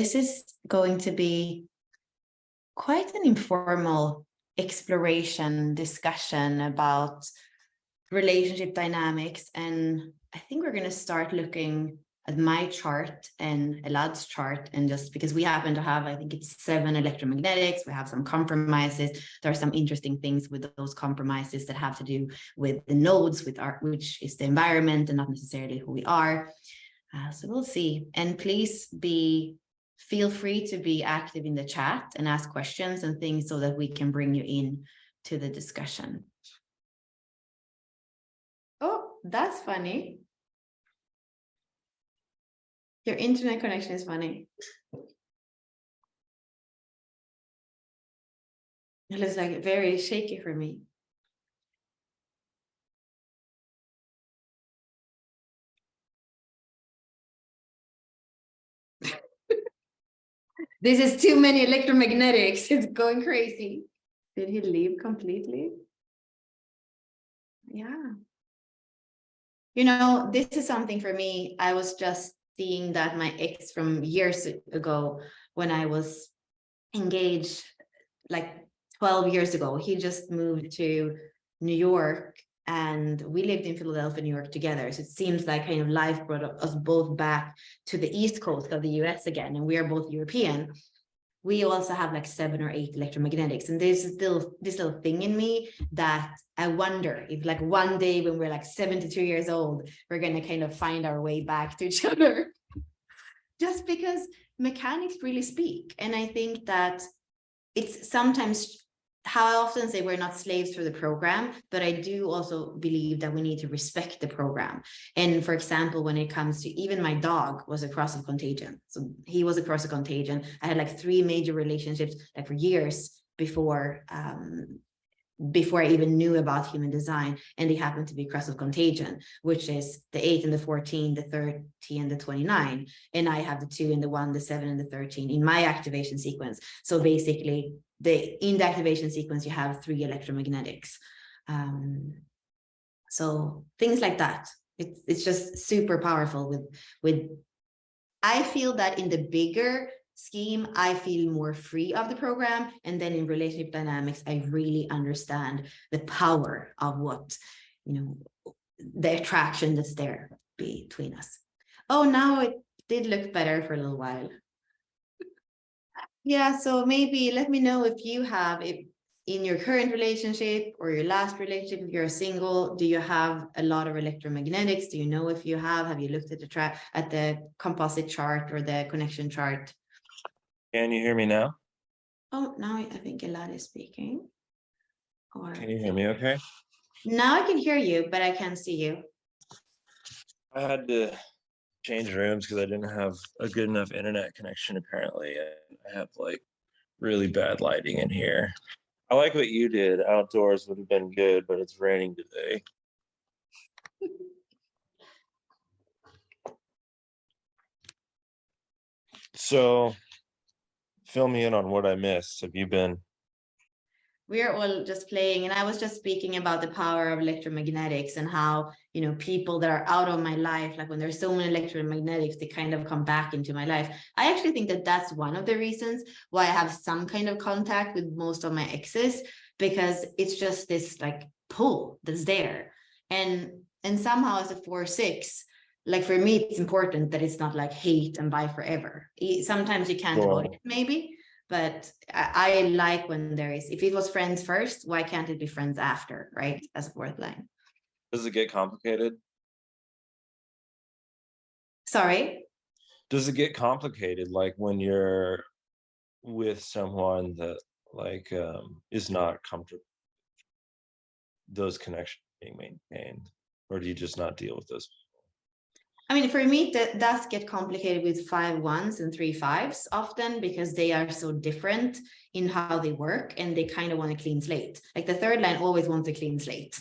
This is going to be quite an informal exploration discussion about relationship dynamics. And I think we're going to start looking at my chart and Elad's chart. And just because we happen to have, I think it's 7 electromagnetics, we have some compromises. There are some interesting things with those compromises that have to do with the nodes, which is the environment and not necessarily who we are. So we'll see. And please feel free to be active in the chat and ask questions and things so that we can bring you in to the discussion. Oh, that's funny. Your internet connection is funny. It looks like very shaky for me. This is too many electromagnetics. It's going crazy. Did he leave completely? Yeah. You know, this is something for me. I was just seeing that my ex from years ago, when I was engaged, like 12 years ago, he just moved to New York and we lived in Philadelphia, New York together. So it seems like kind of life brought us both back to the East Coast of the US again, and we are both European. We also have like 7 or 8 electromagnetics. And there's still this little thing in me that I wonder if like one day when we're like 72 years old, we're going to kind of find our way back to each other. Just because mechanics really speak. And I think that it's sometimes, how I often say we're not slaves for the program, but I do also believe that we need to respect the program. And for example, when it comes to, even my dog was a cross of contagion. So he was a cross of contagion. I had like 3 major relationships like for years before I even knew about human design, and they happened to be cross of contagion, which is the 8 and the 14, the 30 and the 29. And I have the 2 and the 1, the 7 and the 13 in my activation sequence. So basically, in the activation sequence, you have 3 electromagnetics. So things like that. It's just super powerful with I feel that in the bigger scheme, I feel more free of the program. And then in relationship dynamics, I really understand the power of what, the attraction that's there between us. Oh, now it did look better for a little while. Yeah, so maybe let me know if you have, if in your current relationship or your last relationship, if you're single, do you have a lot of electromagnetics? Do you know if you have you looked at the composite chart or the connection chart? Can you hear me now? Oh, now I think Elad is speaking. Can you hear me okay? Now I can hear you, but I can't see you. I had to change rooms because I didn't have a good enough internet connection apparently. I have like really bad lighting in here. I like what you did. Outdoors would have been good, but it's raining today. So fill me in on what I missed. Have you been? We are all just playing, and I was just speaking about the power of electromagnetics and how, people that are out of my life, like when there's so many electromagnetics, they kind of come back into my life. I actually think that that's one of the reasons why I have some kind of contact with most of my exes, because it's just this like pull that's there. And somehow as a 4-6, like for me, it's important that it's not like hate and bye forever. Sometimes you can't avoid it, maybe. But I like when there is, if it was friends first, why can't it be friends after, right? As a 4th line. Does it get complicated? Sorry? Does it get complicated like when you're with someone that like is not comfortable, those connections being maintained, or do you just not deal with those people? I mean, for me, that does get complicated with 5 1s and 3 5s often, because they are so different in how they work and they kind of want a clean slate. Like the 3rd line always wants a clean slate.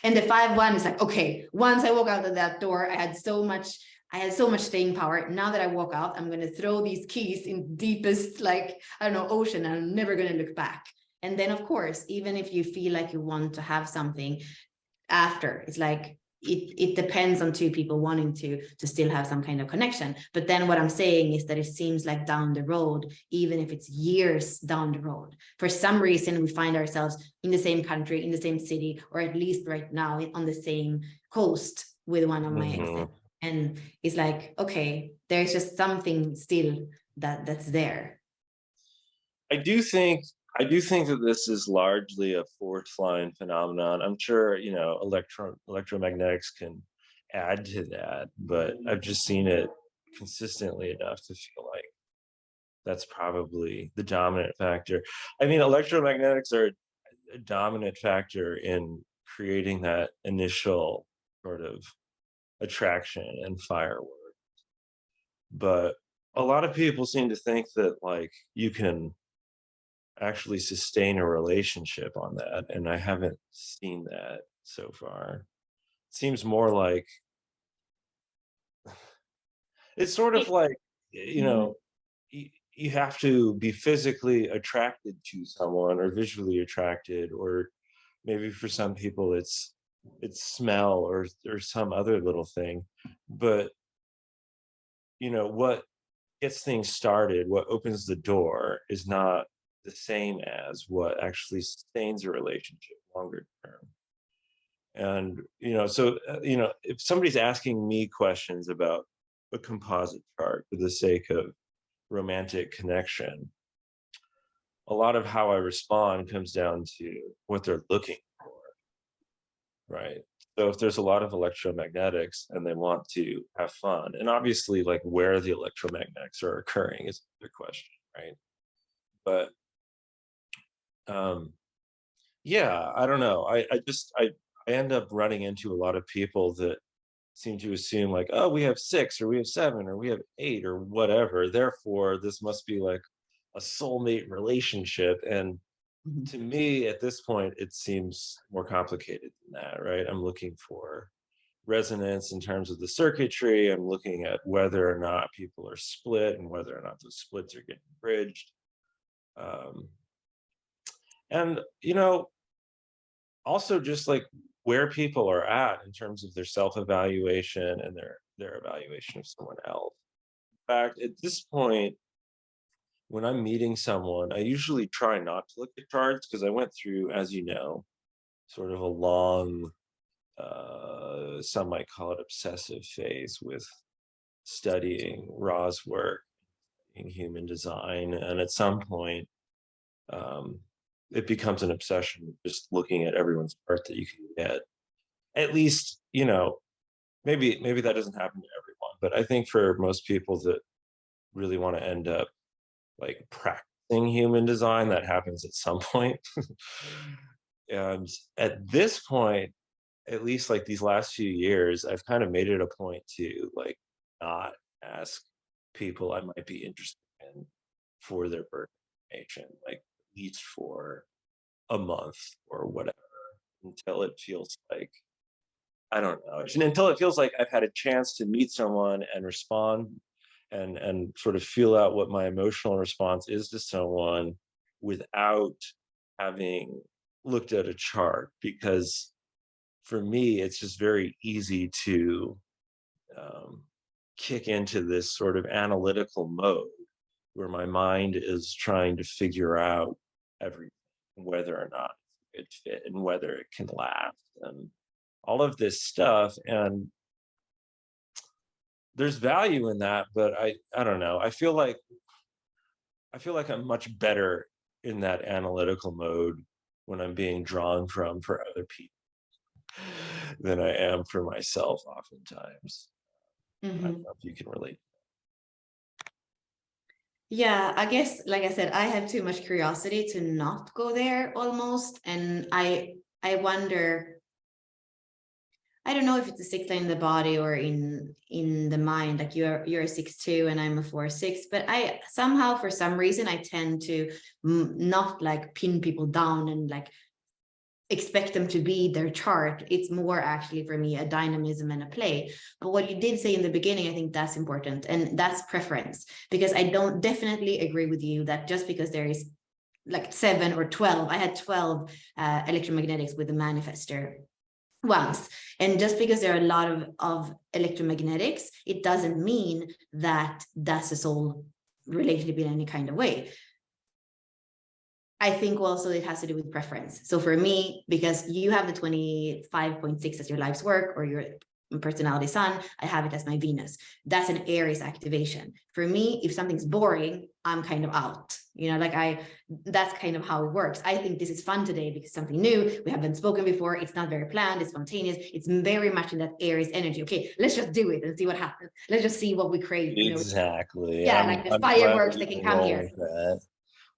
And the 5 1 is like, okay, once I walk out of that door, I had so much staying power. Now that I walk out, I'm going to throw these keys in deepest, like, I don't know, ocean, and I'm never going to look back. And then, of course, even if you feel like you want to have something after, it's like, it depends on two people wanting to still have some kind of connection. But then what I'm saying is that it seems like down the road, even if it's years down the road, for some reason we find ourselves in the same country, in the same city, or at least right now on the same coast with one of my exes. And it's like, okay, there's just something still that's there. I do think that this is largely a fourth line phenomenon. I'm sure, you know, electromagnetics can add to that, but I've just seen it consistently enough to feel like that's probably the dominant factor. I mean, electromagnetics are a dominant factor in creating that initial sort of attraction and firework. But a lot of people seem to think that like you can actually sustain a relationship on that, and I haven't seen that so far. It seems more like it's sort of like, you know, you have to be physically attracted to someone or visually attracted, or maybe for some people it's smell or some other little thing. But you know what gets things started, what opens the door, is not the same as what actually sustains a relationship longer term. And you know, so you know, if somebody's asking me questions about a composite chart for the sake of romantic connection, a lot of how I respond comes down to what they're looking for, right? So if there's a lot of electromagnetics and they want to have fun, and obviously like where the electromagnetics are occurring is the question, right? But yeah, I don't know. I end up running into a lot of people that seem to assume like, oh, we have 6 or we have 7 or we have 8 or whatever, therefore this must be like a soulmate relationship. And to me at this point it seems more complicated than that, right? I'm looking for resonance in terms of the circuitry. I'm looking at whether or not people are split and whether or not those splits are getting bridged. And you know, also just like where people are at in terms of their self-evaluation and their evaluation of someone else. In fact, at this point, when I'm meeting someone, I usually try not to look at charts because I went through, as you know, sort of a long, some might call it obsessive phase with studying Ra's work in human design. And at some point, it becomes an obsession just looking at everyone's chart that you can get. At least, you know, maybe that doesn't happen to everyone, but I think for most people that really want to end up like practicing human design, that happens at some point. And at this point, at least like these last few years, I've kind of made it a point to like not ask people I might be interested in for their birth information, like at least for a month or whatever, until it feels like, I don't know, and until it feels like I've had a chance to meet someone and respond and sort of feel out what my emotional response is to someone without having looked at a chart. Because for me, it's just very easy to kick into this sort of analytical mode where my mind is trying to figure out everything, whether or not it's a good fit and whether it can last and all of this stuff. And there's value in that, but I don't know. I feel like I'm much better in that analytical mode when I'm being drawn from for other people than I am for myself oftentimes. I don't know if you can relate. Yeah, I guess, like I said, I have too much curiosity to not go there almost. And I wonder, I don't know if it's a sixth in the body or in the mind, like you're a 6-2 and I'm a 4-6, but I somehow, for some reason, I tend to not like pin people down and like expect them to be their chart. It's more actually for me a dynamism and a play. But what you did say in the beginning, I think that's important, and that's preference, because I don't definitely agree with you that just because there is like 7 or 12, I had 12 electromagnetics with the manifester once. And just because there are a lot of electromagnetics, it doesn't mean that that's a soul relationship in any kind of way. I think also it has to do with preference. So for me, because you have the 25.6 as your life's work or your personality sun, I have it as my Venus. That's an Aries activation. For me, if something's boring, I'm kind of out. That's kind of how it works. I think this is fun today because something new. We haven't spoken before. It's not very planned. It's spontaneous. It's very much in that Aries energy. Okay, let's just do it and see what happens. Let's just see what we create. Exactly. Yeah, like the I'm glad fireworks we that can can come roll here. with that.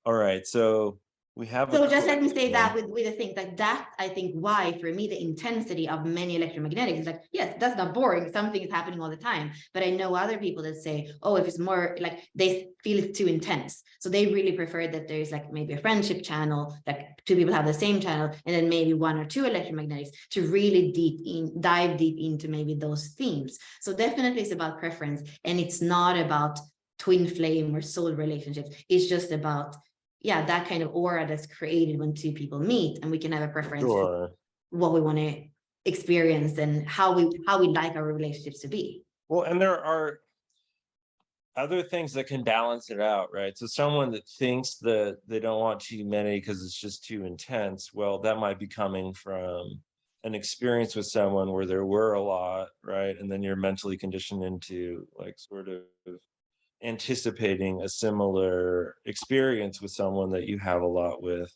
All right. So we have a So just let me say that question. with the thing like that, I think why for me, the intensity of many electromagnetics is like, yes, that's not boring. Something is happening all the time. But I know other people that say, oh, if it's more like they feel it too intense. So they really prefer that there's like maybe a friendship channel, like two people have the same channel, and then maybe one or two electromagnetics to really dive deep into maybe those themes. So definitely it's about preference, and it's not about twin flame or soul relationships. It's just about that kind of aura that's created when two people meet, and we can have a preference for Sure. what we want to experience and how we like our relationships to be. Well, and there are other things that can balance it out, right? So someone that thinks that they don't want too many because it's just too intense, well, that might be coming from an experience with someone where there were a lot, right? And then you're mentally conditioned into like sort of anticipating a similar experience with someone that you have a lot with.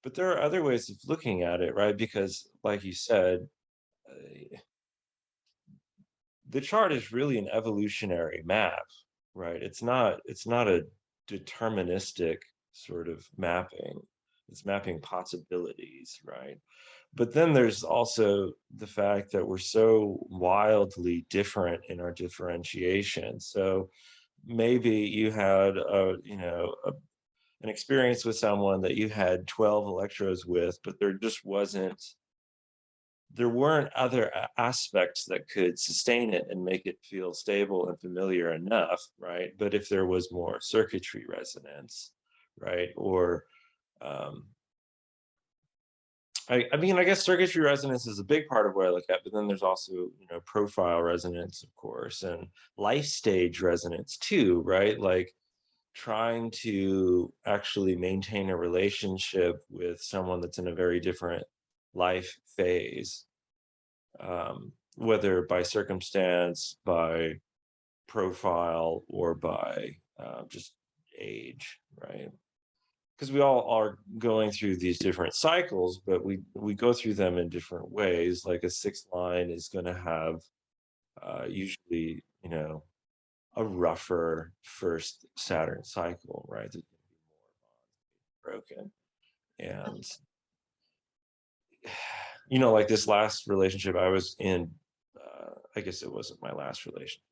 But there are other ways of looking at it, right? Because like you said, the chart is really an evolutionary map, right? It's not a deterministic sort of mapping. It's mapping possibilities, right? But then there's also the fact that we're so wildly different in our differentiation. So maybe you had an experience with someone that you had 12 electrodes with, but there weren't other aspects that could sustain it and make it feel stable and familiar enough, right? But if there was more circuitry resonance, right? Or um, I guess circuitry resonance is a big part of what I look at, but then there's also, profile resonance, of course, and life stage resonance too, right? Like trying to actually maintain a relationship with someone that's in a very different life phase, whether by circumstance, by profile, or by just age, right? Because we all are going through these different cycles, but we go through them in different ways. Like a sixth line is going to have usually, a rougher first Saturn cycle, right? There's going to be more broken. And like this last relationship I was in, I guess it wasn't my last relationship,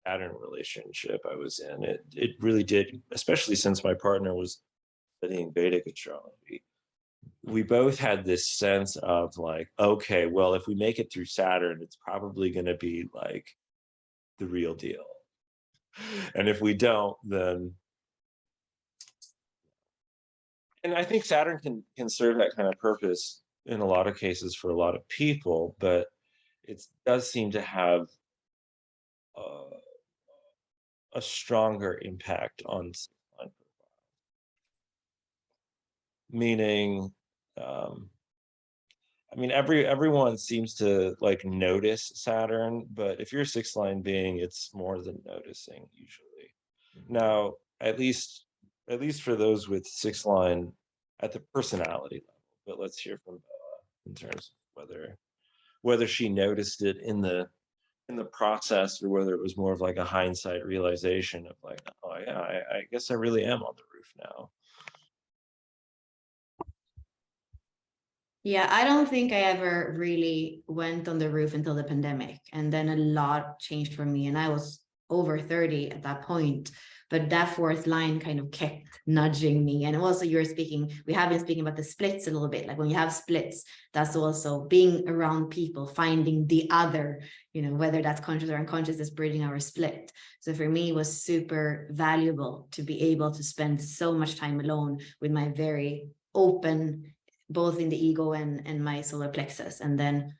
pattern relationship I was in. It really did, especially since my partner was studying Vedic astrology. We both had this sense of like, okay, well, if we make it through Saturn, it's probably going to be like the real deal. And if we don't, then, and I think Saturn can serve that kind of purpose in a lot of cases for a lot of people, but it does seem to have uh, a stronger impact on sign profile. Meaning, um, everyone seems to like notice Saturn, but if you're a sixth line being, it's more than noticing usually. Now, at least for those with sixth line at the personality level, but let's hear from Bella in terms of whether she noticed it in the process, or whether it was more of like a hindsight realization of like, oh yeah, I guess I really am on the roof now. Yeah, I don't think I ever really went on the roof until the pandemic. And then a lot changed for me. And I was over 30 at that point. But that fourth line kind of kept nudging me. And also, we have been speaking about the splits a little bit. Like when you have splits, that's also being around people, finding the other, whether that's conscious or unconscious, is bridging our split. So for me, it was super valuable to be able to spend so much time alone with my very open, both in the ego and my solar plexus. And then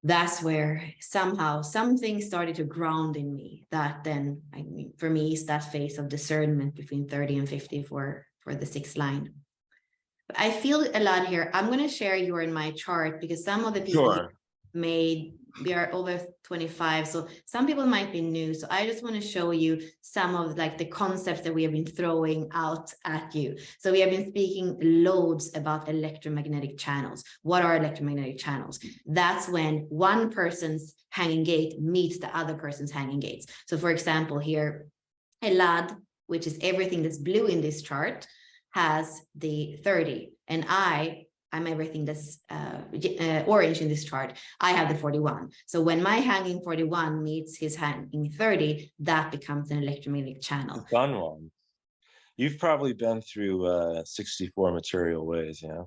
that's where somehow something started to ground in me. That then, I mean, for me, is that phase of discernment between 30 and 50 for the sixth line. But I feel a lot here. I'm going to share your in my chart because some of the people Sure. we are over 25, so some people might be new. So I just want to show you some of like the concepts that we have been throwing out at you. So we have been speaking loads about electromagnetic channels. What are electromagnetic channels? That's when one person's hanging gate meets the other person's hanging gates. So for example, here, Elad, which is everything that's blue in this chart, has the 30, and I'm everything that's orange in this chart. I have the 41. So when my hanging 41 meets his hanging 30, that becomes an electromagnetic channel. The fun one. You've probably been through 64 material ways, yeah?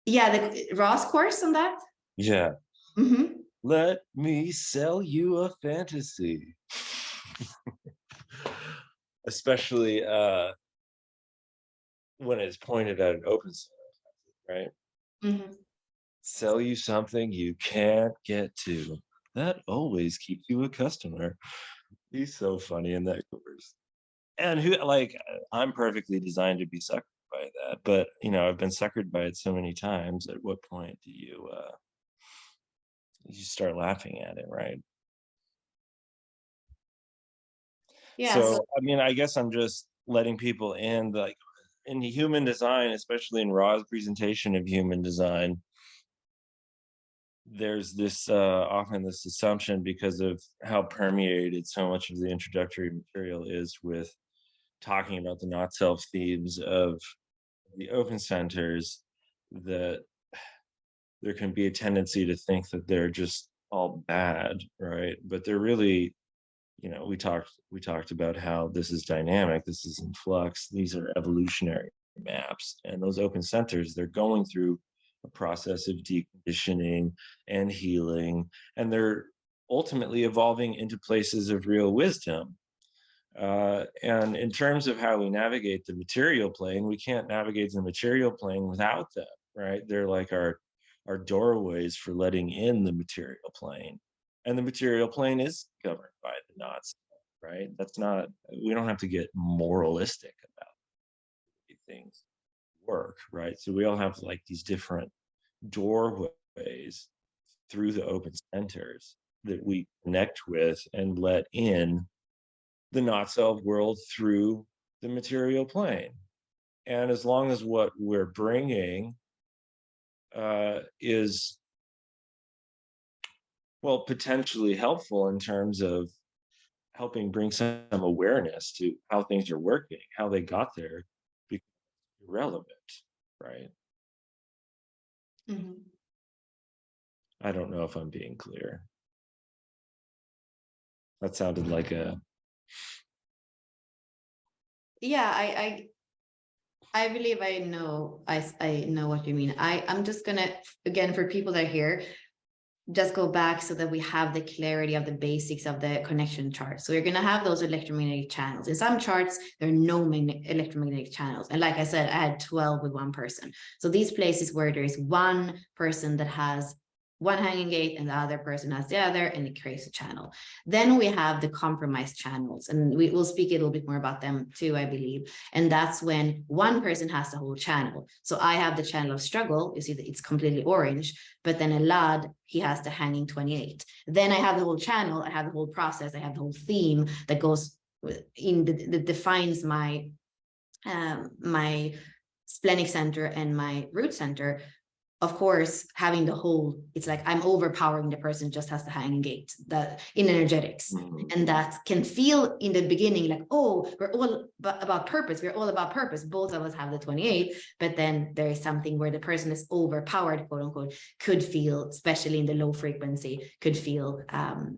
Yeah, the Ross course on that. Yeah. Mm-hmm. Let me sell you a fantasy. Especially when it's pointed at an open source, right? Mm-hmm. Sell you something you can't get to. That always keeps you a customer. He's so funny in that course. And who, like, I'm perfectly designed to be suckered by that, but you know, I've been suckered by it so many times. At what point do you start laughing at it, right? Yeah. So So I mean, I guess I'm just letting people in, like, in human design, especially in Ra's presentation of human design, there's this often this assumption, because of how permeated so much of the introductory material is with talking about the not self themes of the open centers, that there can be a tendency to think that they're just all bad, right? But they're really, you know, we talked about how this is dynamic, this is in flux, these are evolutionary maps, and those open centers, they're going through a process of deconditioning and healing, and they're ultimately evolving into places of real wisdom. And in terms of how we navigate the material plane, we can't navigate the material plane without them, right? They're like our doorways for letting in the material plane. And the material plane is governed by the knots, right? That's not, we don't have to get moralistic about things work, right? So we all have like these different doorways through the open centers that we connect with and let in the not self world through the material plane. And as long as what we're bringing is, well, potentially helpful in terms of helping bring some awareness to how things are working, how they got there, becomes irrelevant, right? mm-hmm. I don't know if I'm being clear. That sounded like a, Yeah, I believe I know what you mean. I'm just gonna, again, for people that are here, just go back so that we have the clarity of the basics of the connection chart. So you're going to have those electromagnetic channels. In some charts, there are no electromagnetic channels. And like I said, I had 12 with one person. So these places where there is one person that has one hanging gate and the other person has the other, and it creates a channel. Then we have the compromised channels, and we will speak a little bit more about them too, I believe. And that's when one person has the whole channel. So I have the channel of struggle. You see that it's completely orange, but then Elad, he has the hanging 28. Then I have the whole channel, I have the whole process, I have the whole theme that goes in that defines my my splenic center and my root center. Of course, having the whole, it's like I'm overpowering the person just has the hanging gate, that in energetics. And that can feel in the beginning like, oh, we're all about purpose. We're all about purpose. Both of us have the 28, but then there is something where the person is overpowered, quote unquote, could feel, especially in the low frequency, could feel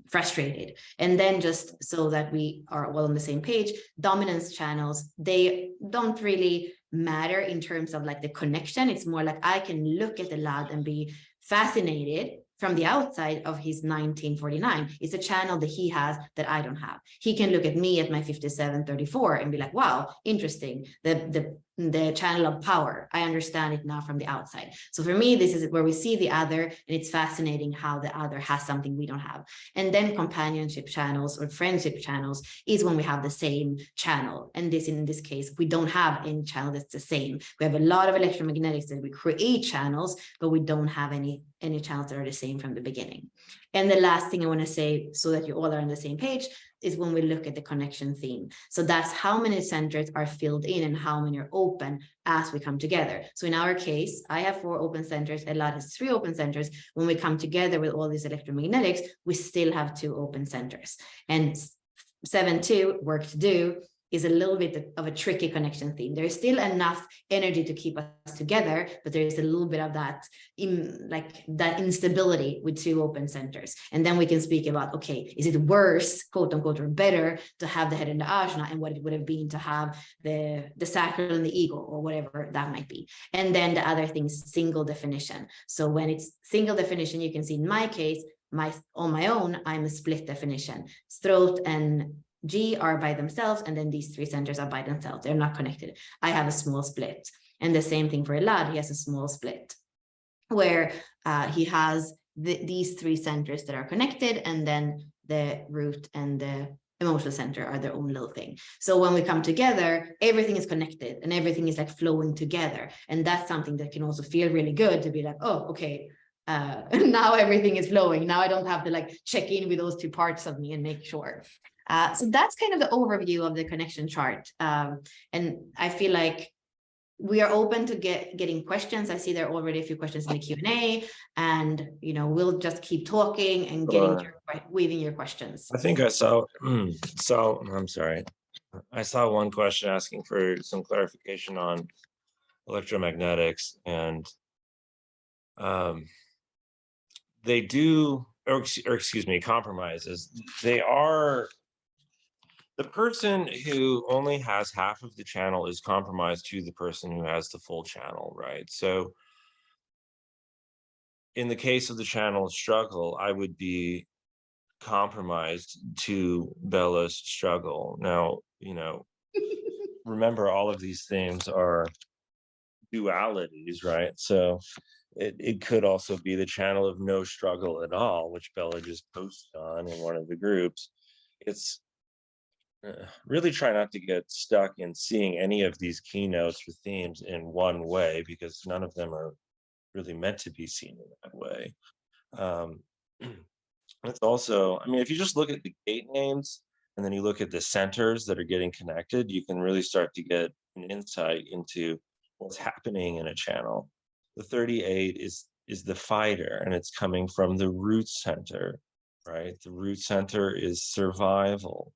frustrated. And then just so that we are all on the same page, dominance channels, they don't really matter in terms of like the connection. It's more like I can look at the lad and be fascinated from the outside of his 1949. It's a channel that he has that I don't have. He can look at me at my 5734 and be like, wow, interesting. The the channel of power. I understand it now from the outside. So for me, this is where we see the other, and it's fascinating how the other has something we don't have. And then companionship channels or friendship channels is when we have the same channel. And this, in this case, we don't have any channel that's the same. We have a lot of electromagnetics that we create channels, but we don't have any channels that are the same from the beginning. And the last thing I want to say, so that you all are on the same page, is when we look at the connection theme. So that's how many centers are filled in and how many are open as we come together. So in our case, I have 4 open centers, Elad has 3 open centers. When we come together with all these electromagnetics, we still have 2 open centers. And 7-2, work to do, is a little bit of a tricky connection theme. There's still enough energy to keep us together, but there's a little bit of that, that instability with 2 open centers. And then we can speak about, okay, is it worse, quote unquote, or better to have the head and the ajna, and what it would have been to have the sacral and the ego, or whatever that might be. And then the other thing is single definition. So when it's single definition, you can see in my case, on my own, I'm a split definition. Throat and G are by themselves, and then these 3 centers are by themselves. They're not connected. I have a small split. And the same thing for Elad, he has a small split, where he has these 3 centers that are connected, and then the root and the emotional center are their own little thing. So when we come together, everything is connected and everything is like flowing together. And that's something that can also feel really good, to be like, oh, okay, now everything is flowing. Now I don't have to like check in with those 2 parts of me and make sure. So that's kind of the overview of the connection chart. And I feel like we are open to getting questions. I see there are already a few questions in the Q&A, and we'll just keep talking and weaving your questions. I think I saw, I'm sorry. I saw one question asking for some clarification on electromagnetics, and they do, or excuse me, compromises. They are, the person who only has half of the channel is compromised to the person who has the full channel, right? So in the case of the channel struggle, I would be compromised to Bella's struggle. Now, remember, all of these things are dualities, right? So it could also be the channel of no struggle at all, which Bella just posted on in one of the groups. It's really try not to get stuck in seeing any of these keynotes or themes in one way, because none of them are really meant to be seen in that way. It's also, I mean, if you just look at the gate names and then you look at the centers that are getting connected, you can really start to get an insight into what's happening in a channel. The 38 is the fighter, and it's coming from the root center, right? The root center is survival.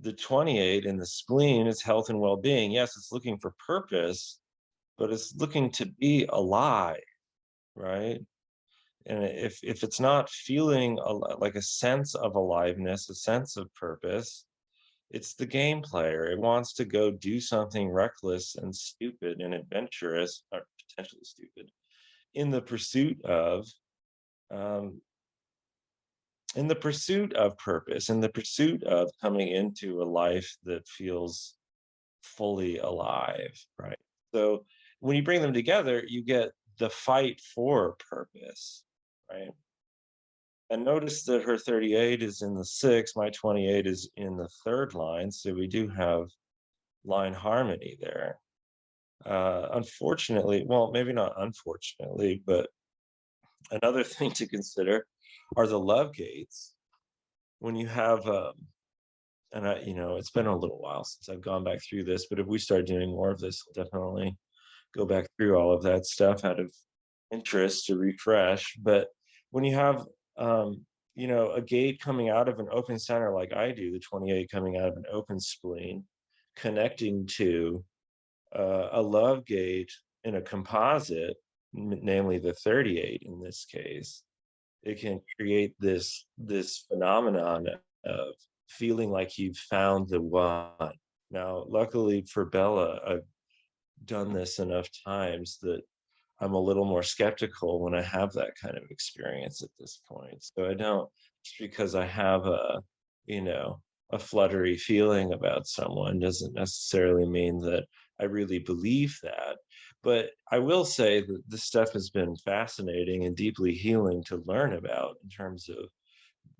The 28 in the spleen is health and well-being. Yes, it's looking for purpose, but it's looking to be alive, right? And if it's not feeling like a sense of aliveness, a sense of purpose, it's the game player. It wants to go do something reckless and stupid and adventurous, or potentially stupid, in the pursuit of purpose, in the pursuit of coming into a life that feels fully alive, right? So when you bring them together, you get the fight for purpose, right? And notice that her 38 is in the 6, my 28 is in the 3rd line, so we do have line harmony there. Unfortunately, well, maybe not unfortunately, but another thing to consider are the love gates. When you have, and it's been a little while since I've gone back through this, but if we start doing more of this, I'll definitely go back through all of that stuff out of interest to refresh. But when you have, a gate coming out of an open center like I do, the 28 coming out of an open spleen, connecting to a love gate in a composite, namely the 38 in this case, it can create this phenomenon of feeling like you've found the one. Now, luckily for Bella, I've done this enough times that I'm a little more skeptical when I have that kind of experience at this point. So I don't, just because I have a fluttery feeling about someone doesn't necessarily mean that I really believe that. But I will say that this stuff has been fascinating and deeply healing to learn about in terms of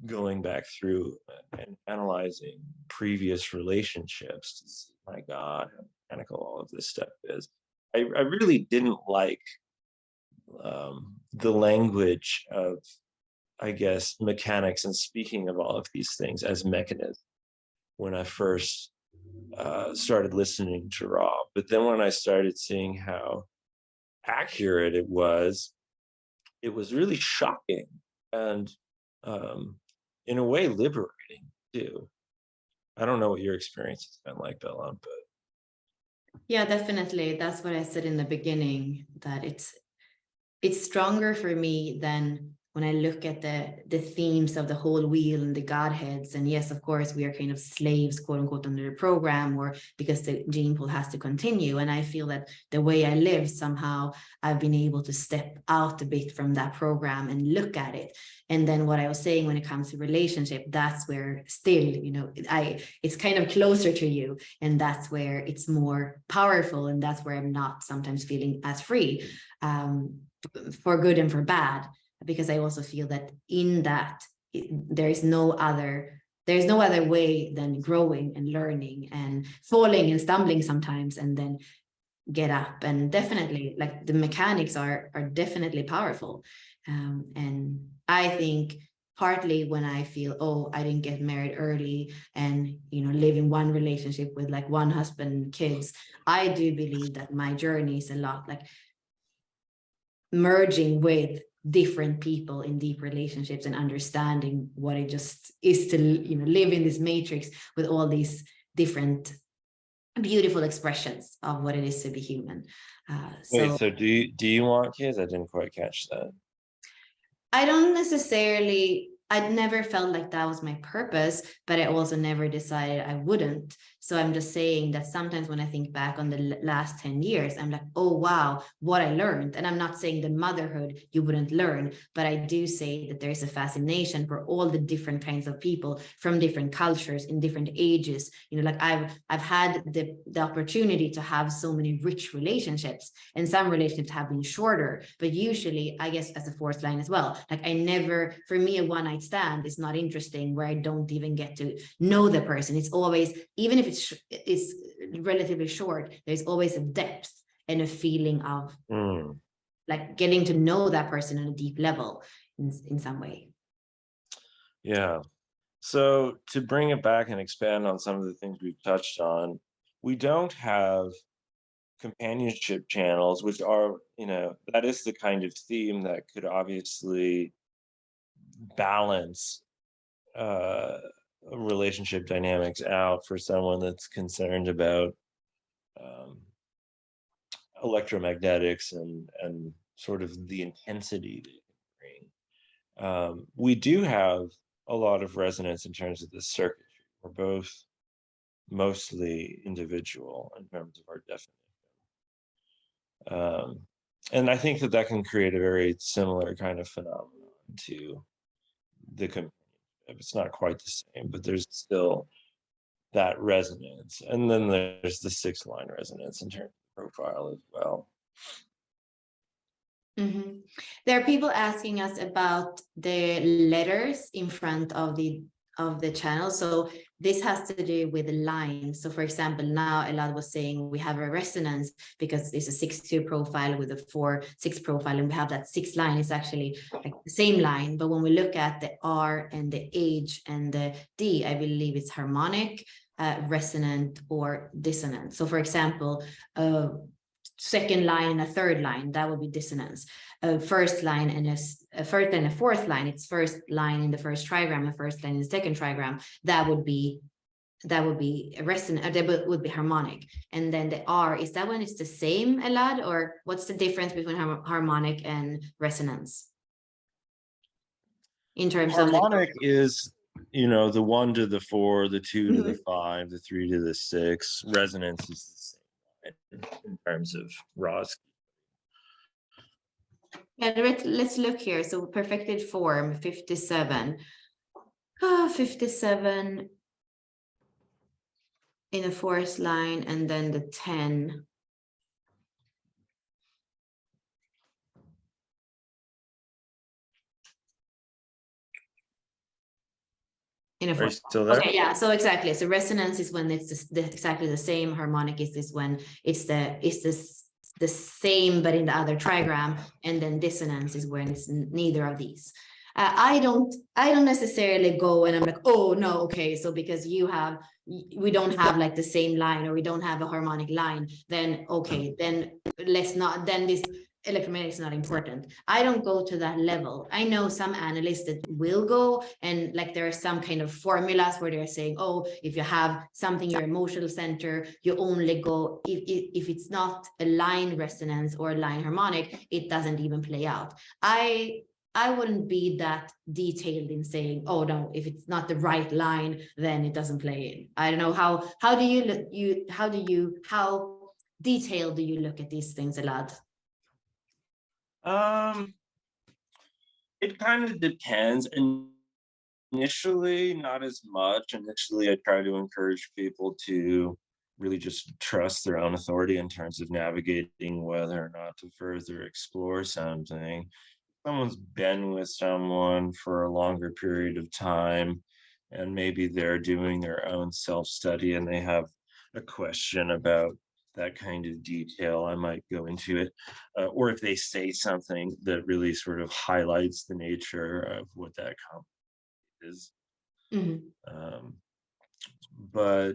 going back through and analyzing previous relationships to see, my God, how mechanical all of this stuff is. I really didn't like the language of, I guess, mechanics and speaking of all of these things as mechanisms when I first started listening to Rob. But then when I started seeing how accurate it was really shocking and um, in a way liberating too. I don't know what your experience has been like, Bella, but Yeah, definitely. That's what I said in the beginning, that it's stronger for me than when I look at the themes of the whole wheel and the godheads. And yes, of course, we are kind of slaves, quote unquote, under the program, or because the gene pool has to continue. And I feel that the way I live, somehow I've been able to step out a bit from that program and look at it. And then what I was saying when it comes to relationship, that's where still, it's kind of closer to you. And that's where it's more powerful. And that's where I'm not sometimes feeling as free. For good and for bad, because I also feel that in that there's no other way than growing and learning and falling and stumbling sometimes and then get up. And definitely, like, the mechanics are definitely powerful. And I think partly when I feel, oh, I didn't get married early and live in one relationship with like one husband and kids, I do believe that my journey is a lot like merging with different people in deep relationships and understanding what it just is to live in this matrix with all these different beautiful expressions of what it is to be human. wait, So so do you want kids? I didn't quite catch that. I don't necessarily, I'd never felt like that was my purpose, but I also never decided I wouldn't. So I'm just saying that sometimes when I think back on the last 10 years, I'm like, oh, wow, what I learned. And I'm not saying the motherhood you wouldn't learn, but I do say that there's a fascination for all the different kinds of people from different cultures in different ages. Like I've had the opportunity to have so many rich relationships, and some relationships have been shorter, but usually, I guess, as a fourth line as well, like I never, for me, a one night stand is not interesting where I don't even get to know the person. It's always, even if it's relatively short, there's always a depth and a feeling of like getting to know that person on a deep level in some way. Yeah. So to bring it back and expand on some of the things we've touched on, we don't have companionship channels, which are, that is the kind of theme that could obviously balance relationship dynamics out for someone that's concerned about um, electromagnetics and sort of the intensity that it can bring. We do have a lot of resonance in terms of the circuitry. We're both mostly individual in terms of our definition. And I think that can create a very similar kind of phenomenon to the companionship. It's not quite the same, but there's still that resonance. And then there's the 6-line resonance in terms of profile as well. Mm-hmm. There are people asking us about the letters in front of the channel. So this has to do with the lines. So for example, now Elad was saying we have a resonance because it's a 6-2 profile with a 4-6 profile, and we have that 6 line is actually like the same line. But when we look at the R and the H and the D, I believe it's harmonic, resonant, or dissonant. So for example, second line and a third line, that would be dissonance. First line and a first and a fourth line, it's first line in the first trigram, the first line in the second trigram, that would be a resonant, that would be harmonic. And then the R, is that when it's the same, Elad, or what's the difference between harmonic and resonance in terms harmonic is the 1 to the 4, the 2 to the 5, the 3 to the 6. Resonance is the same in terms of Ross. Yeah, let's look here. So perfected form 57. 57 in a forest line, and then the 10. In a Are you forest still line. there? Okay, yeah. So exactly. So resonance is when it's exactly the same. Harmonic is when it's the same but in the other trigram, and then dissonance is when it's neither of these. I don't necessarily go and I'm like, oh no, okay, so because we don't have like the same line, or we don't have a harmonic line, then okay, then let's not, then this electromagnetic is not important. I don't go to that level. I know some analysts that will go, and like there are some kind of formulas where they're saying, oh, if you have something your emotional center, you only go if it's not a line resonance or a line harmonic, it doesn't even play out. I wouldn't be that detailed in saying, oh no, if it's not the right line, then it doesn't play in. I don't know how do you look, how detailed do you look at these things, Elad? Um, it kind of depends. And initially, not as much. Initially, I try to encourage people to really just trust their own authority in terms of navigating whether or not to further explore something. Someone's been with someone for a longer period of time, and maybe they're doing their own self-study and they have a question about that kind of detail, I might go into it. Or if they say something that really sort of highlights the nature of what that is. Mm-hmm. Um, but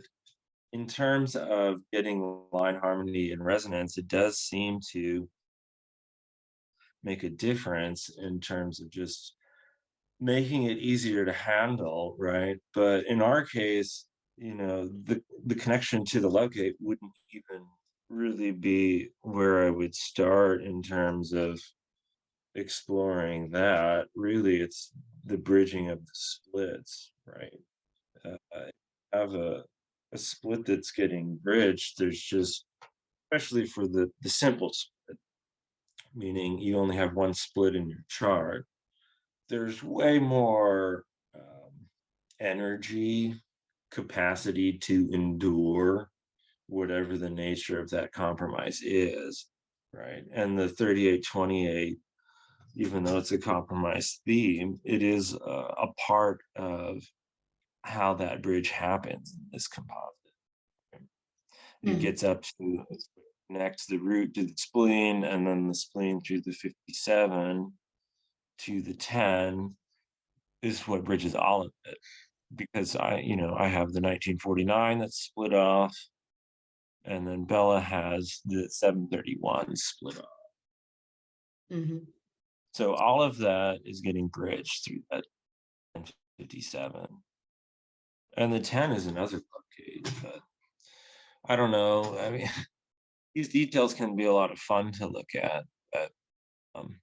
in terms of getting line harmony and resonance, it does seem to make a difference in terms of just making it easier to handle, right? But in our case, the connection to the locate wouldn't even really be where I would start in terms of exploring that. Really, it's the bridging of the splits, right? I have a split that's getting bridged. There's just, especially for the simple split, meaning you only have one split in your chart, there's way more energy, capacity to endure whatever the nature of that compromise is, right? And the 3828, even though it's a compromise theme, it is a part of how that bridge happens in this composite. It Mm-hmm. gets up to connects the root to the spleen, and then the spleen through the 57 to the 10 is what bridges all of it. Because I have the 1949 that's split off, and then Bella has the 731 split off. Mm-hmm. So all of that is getting bridged through that 57. And the 10 is another locate, but I don't know. I mean, these details can be a lot of fun to look at, but um,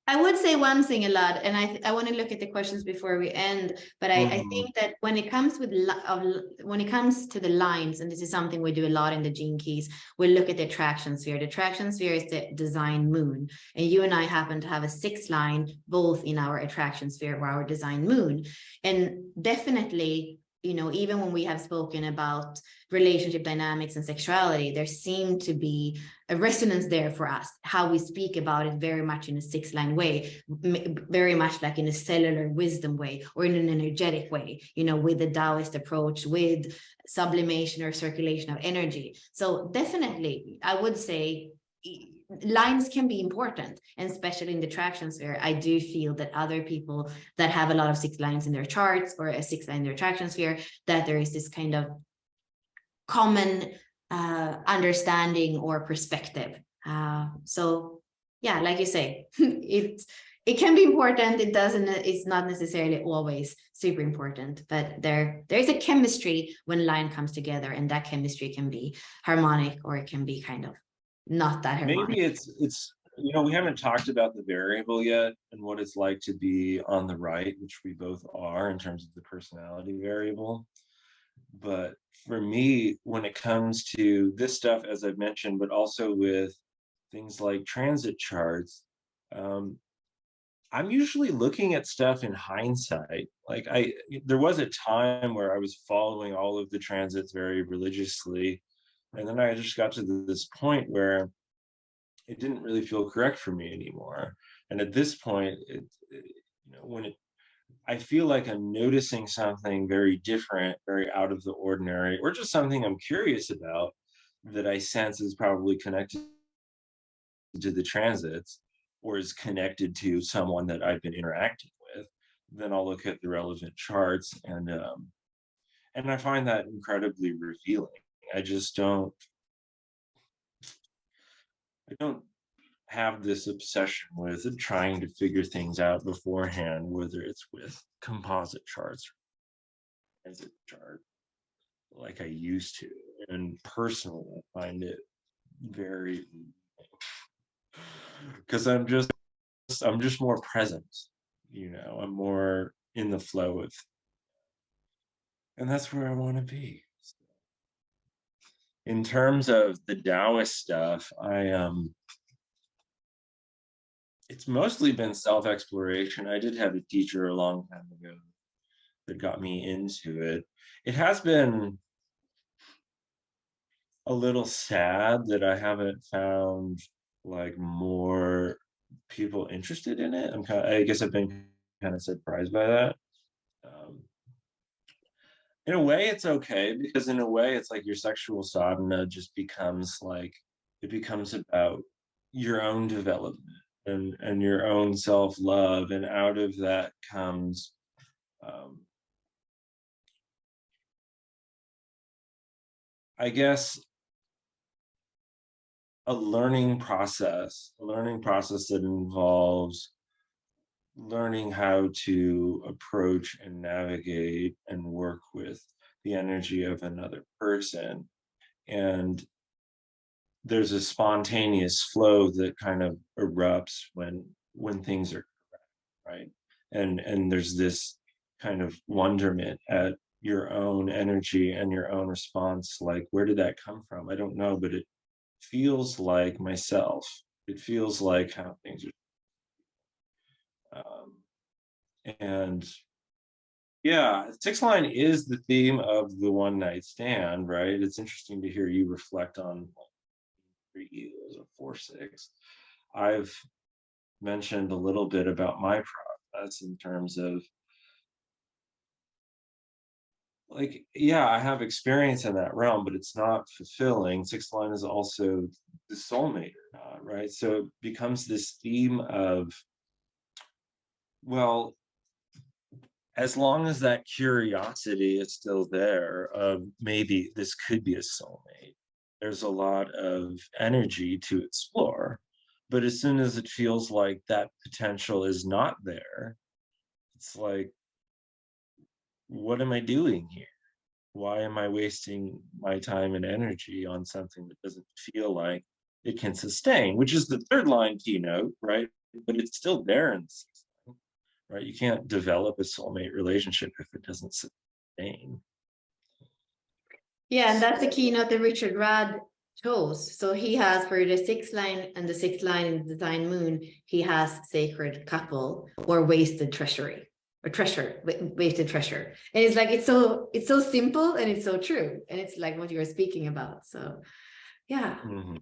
I would say one thing, Elad, and I want to look at the questions before we end, but I mhm, think that when it comes when it comes to the lines, and this is something we do a lot in the gene keys, we look at the attraction sphere. The attraction sphere is the design moon, and you and I happen to have a 6 line both in our attraction sphere or our design moon, and definitely, even when we have spoken about relationship dynamics and sexuality, there seemed to be a resonance there for us, how we speak about it very much in a 6 line way, very much like in a cellular wisdom way, or in an energetic way, with the Taoist approach, with sublimation or circulation of energy. So definitely, I would say lines can be important, and especially in the traction sphere. I do feel that other people that have a lot of 6 lines in their charts, or a 6 line in their traction sphere, that there is this kind of common understanding or perspective. So yeah, like you say, it can be important. It's not necessarily always super important, but there's a chemistry when line comes together, and that chemistry can be harmonic, or it can be kind of not that harmonic. maybe it's we haven't talked about the variable yet and what it's like to be on the right, which we both are in terms of the personality variable. But for me, when it comes to this stuff, as I've mentioned, but also with things like transit charts, um, I'm usually looking at stuff in hindsight. Like there was a time where I was following all of the transits very religiously, and then I just got to this point where it didn't really feel correct for me anymore. And at this point, when I feel like I'm noticing something very different, very out of the ordinary, or just something I'm curious about that I sense is probably connected to the transits or is connected to someone that I've been interacting with, then I'll look at the relevant charts, and I find that incredibly revealing. I just don't have this obsession with trying to figure things out beforehand, whether it's with composite charts or transit chart like I used to. And personally, I find it very, because I'm just more present, I'm more in the flow of, and that's where I want to be. In terms of the Taoist stuff, it's mostly been self-exploration. I did have a teacher a long time ago that got me into it. It has been a little sad that I haven't found like more people interested in it. I guess I've been kind of surprised by that. Um, in a way, it's okay, because in a way, it's like your sexual sadhana just becomes like, it becomes about your own development and your own self-love, and out of that comes um, I guess a learning process that involves learning how to approach and navigate and work with the energy of another person. And there's a spontaneous flow that kind of erupts when things are right. And there's this kind of wonderment at your own energy and your own response. Like, where did that come from? I don't know, but it feels like myself. It feels like how things are. And yeah, six line is the theme of the one night stand, right? It's interesting to hear you reflect on for you as a 4-6. I've mentioned a little bit about my process in terms of like, yeah, I have experience in that realm, but it's not fulfilling. Sixth line is also the soulmate or not, right? So it becomes this theme of, well, as long as that curiosity is still there, maybe this could be a soulmate, there's a lot of energy to explore. But as soon as it feels like that potential is not there, it's like, what am I doing here? Why am I wasting my time and energy on something that doesn't feel like it can sustain, which is the third line keynote, right? But it's still there in the sixth line, right? You can't develop a soulmate relationship if it doesn't sustain. Yeah, and that's the keynote that Richard Rad chose. So he has for the sixth line and the sixth line in the Design Moon, he has sacred couple or wasted treasury or treasure, wasted treasure. And it's like it's so simple and it's so true. And it's like what you were speaking about. So yeah. Mm-hmm.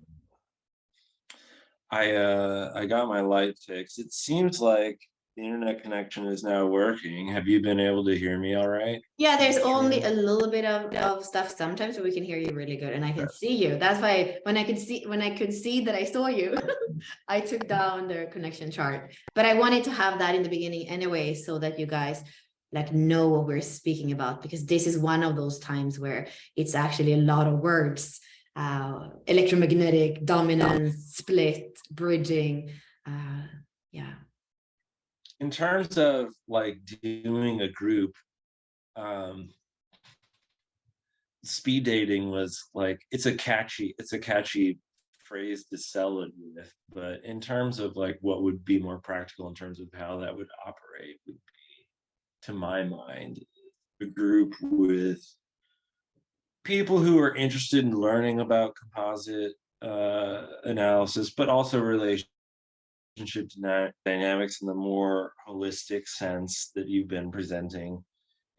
I got my light fixed. It seems like the internet connection is now working. Have you been able to hear me all right? Yeah, there's only a little bit of stuff sometimes, but we can hear you really good and I can see you. That's why when I could see that I saw you, I took down the connection chart. But I wanted to have that in the beginning anyway, so that you guys like know what we're speaking about, because this is one of those times where it's actually a lot of words. Electromagnetic, dominance, split, bridging. Yeah. In terms of like doing a group, um, speed dating was like, it's a catchy phrase to sell it with, but in terms of like what would be more practical in terms of how that would operate would be, to my mind, a group with people who are interested in learning about composite analysis, but also relationships dynamics in the more holistic sense that you've been presenting.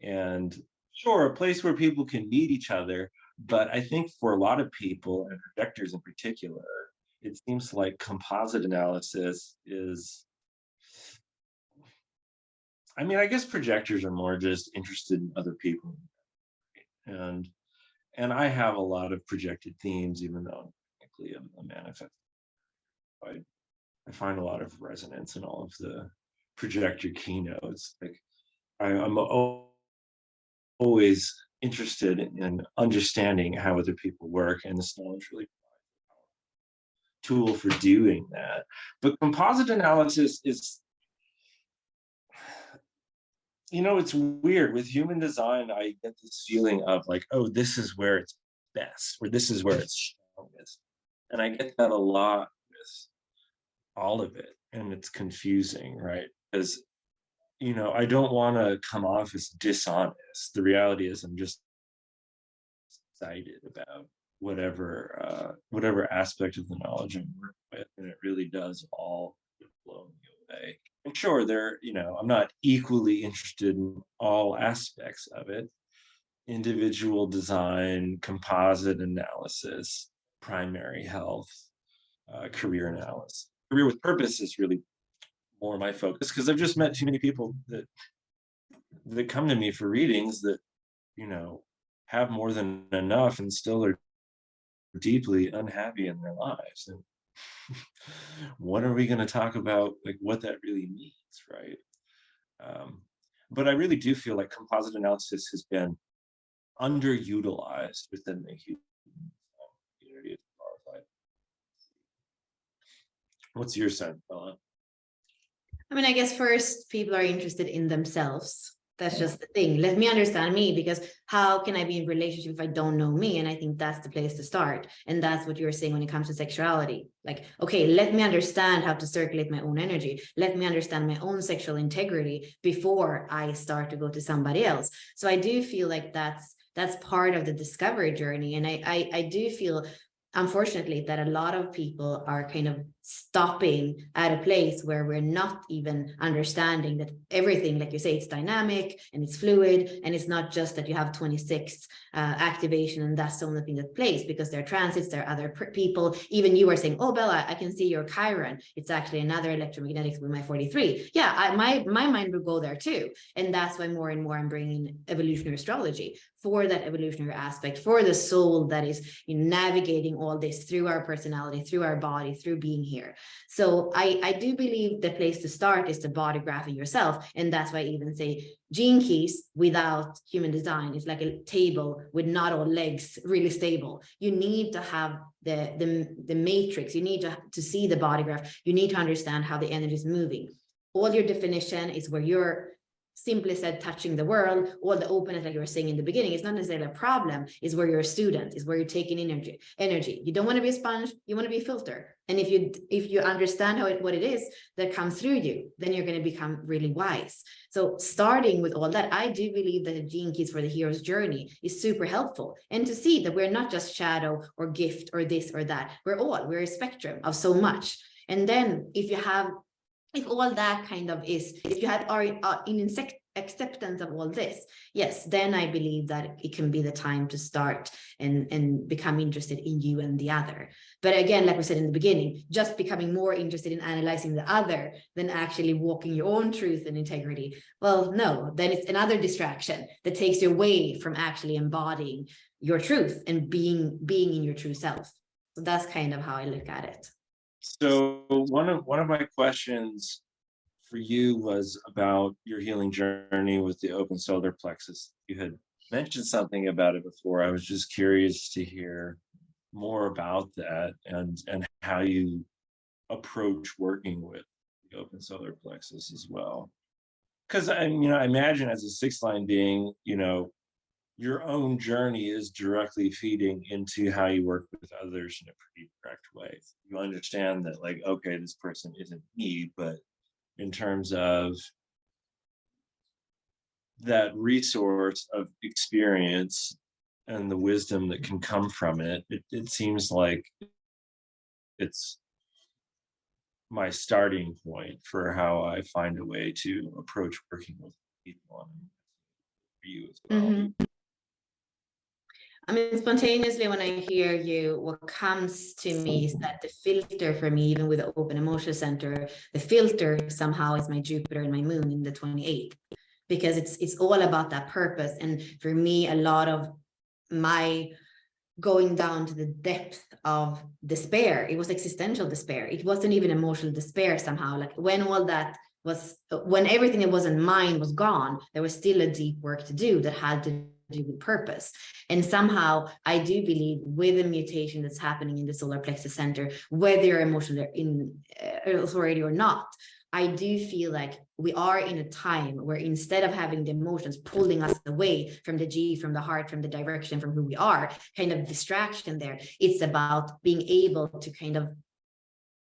And sure, a place where people can meet each other. But I think for a lot of people, and projectors in particular, it seems like composite analysis is, I mean, I guess projectors are more just interested in other people. And I have a lot of projected themes, even though I'm technically a manifest. I find a lot of resonance in all of the projector keynotes. Like I'm always interested in understanding how other people work, and this knowledge really tool for doing that. But composite analysis is, it's weird with human design. I get this feeling of like, oh, this is where it's best, or this is where it's strongest, and I get that a lot with all of it, and it's confusing, right? Because I don't want to come off as dishonest. The reality is I'm just excited about whatever aspect of the knowledge I'm working with, and it really does all blow me away. And sure, I'm not equally interested in all aspects of it. Individual design, composite analysis, primary health, career analysis. Career with purpose is really more my focus, because I've just met too many people that come to me for readings that have more than enough and still are deeply unhappy in their lives. And when are we going to talk about like what that really means, right? But I really do feel like composite analysis has been underutilized within the human community. What's your sense, Bella? I mean, I guess first people are interested in themselves. That's just the thing. Let me understand me, because how can I be in relationship if I don't know me? And I think that's the place to start. And that's what you're saying when it comes to sexuality. Like, okay, let me understand how to circulate my own energy. Let me understand my own sexual integrity before I start to go to somebody else. So I do feel like that's part of the discovery journey. And I do feel, unfortunately, that a lot of people are kind of stopping at a place where we're not even understanding that everything, like you say, it's dynamic and it's fluid, and it's not just that you have 26 activation and that's the only thing that plays, because there are transits, there are other people. Even you are saying, oh, Bella, I can see your Chiron, it's actually another electromagnetics with my 43. Yeah, my mind will go there too. And that's why more and more I'm bringing evolutionary astrology for that evolutionary aspect, for the soul that is navigating all this through our personality, through our body, through being here. So I do believe the place to start is to bodygraphing yourself. And that's why I even say gene keys without human design is like a table with not all legs really stable. You need to have the matrix. You need to see the bodygraph. You need to understand how the energy is moving. All your definition is where you're, simply said, touching the world. All the openness, like you were saying in the beginning, is not necessarily a problem, is where you're a student, is where you're taking energy. You don't want to be a sponge, you want to be a filter. And if you understand what it is that comes through you, then you're going to become really wise. So starting with all that, I do believe that the gene keys for the hero's journey is super helpful. And to see that we're not just shadow or gift or this or that, we're a spectrum of so much. And then if all that kind of is, if you are in acceptance of all this, yes, then I believe that it can be the time to start and become interested in you and the other. But again, like we said in the beginning, just becoming more interested in analyzing the other than actually walking your own truth and integrity, well, no, then it's another distraction that takes you away from actually embodying your truth and being in your true self. So that's kind of how I look at it. So one of my questions for you was about your healing journey with the open solar plexus. You had mentioned something about it before. I was just curious to hear more about that and how you approach working with the open solar plexus as well. Because I imagine as a sixth line being, your own journey is directly feeding into how you work with others in a pretty direct way. You understand that, like, okay, this person isn't me, but in terms of that resource of experience and the wisdom that can come from it, it seems like it's my starting point for how I find a way to approach working with people, and for you as well. Mhm. I mean, spontaneously, when I hear you, what comes to me is that the filter for me, even with the open emotion center, the filter somehow is my Jupiter and my moon in the 28th, because it's all about that purpose. And for me, a lot of my going down to the depth of despair, it was existential despair. It wasn't even emotional despair somehow. Like when all that was, when everything that wasn't mine was gone, there was still a deep work to do that had to do with purpose. And somehow I do believe with the mutation that's happening in the solar plexus center, whether you're emotional in authority or not, I do feel like we are in a time where instead of having the emotions pulling us away from the G, from the heart, from the direction, from who we are, kind of distraction there, it's about being able to kind of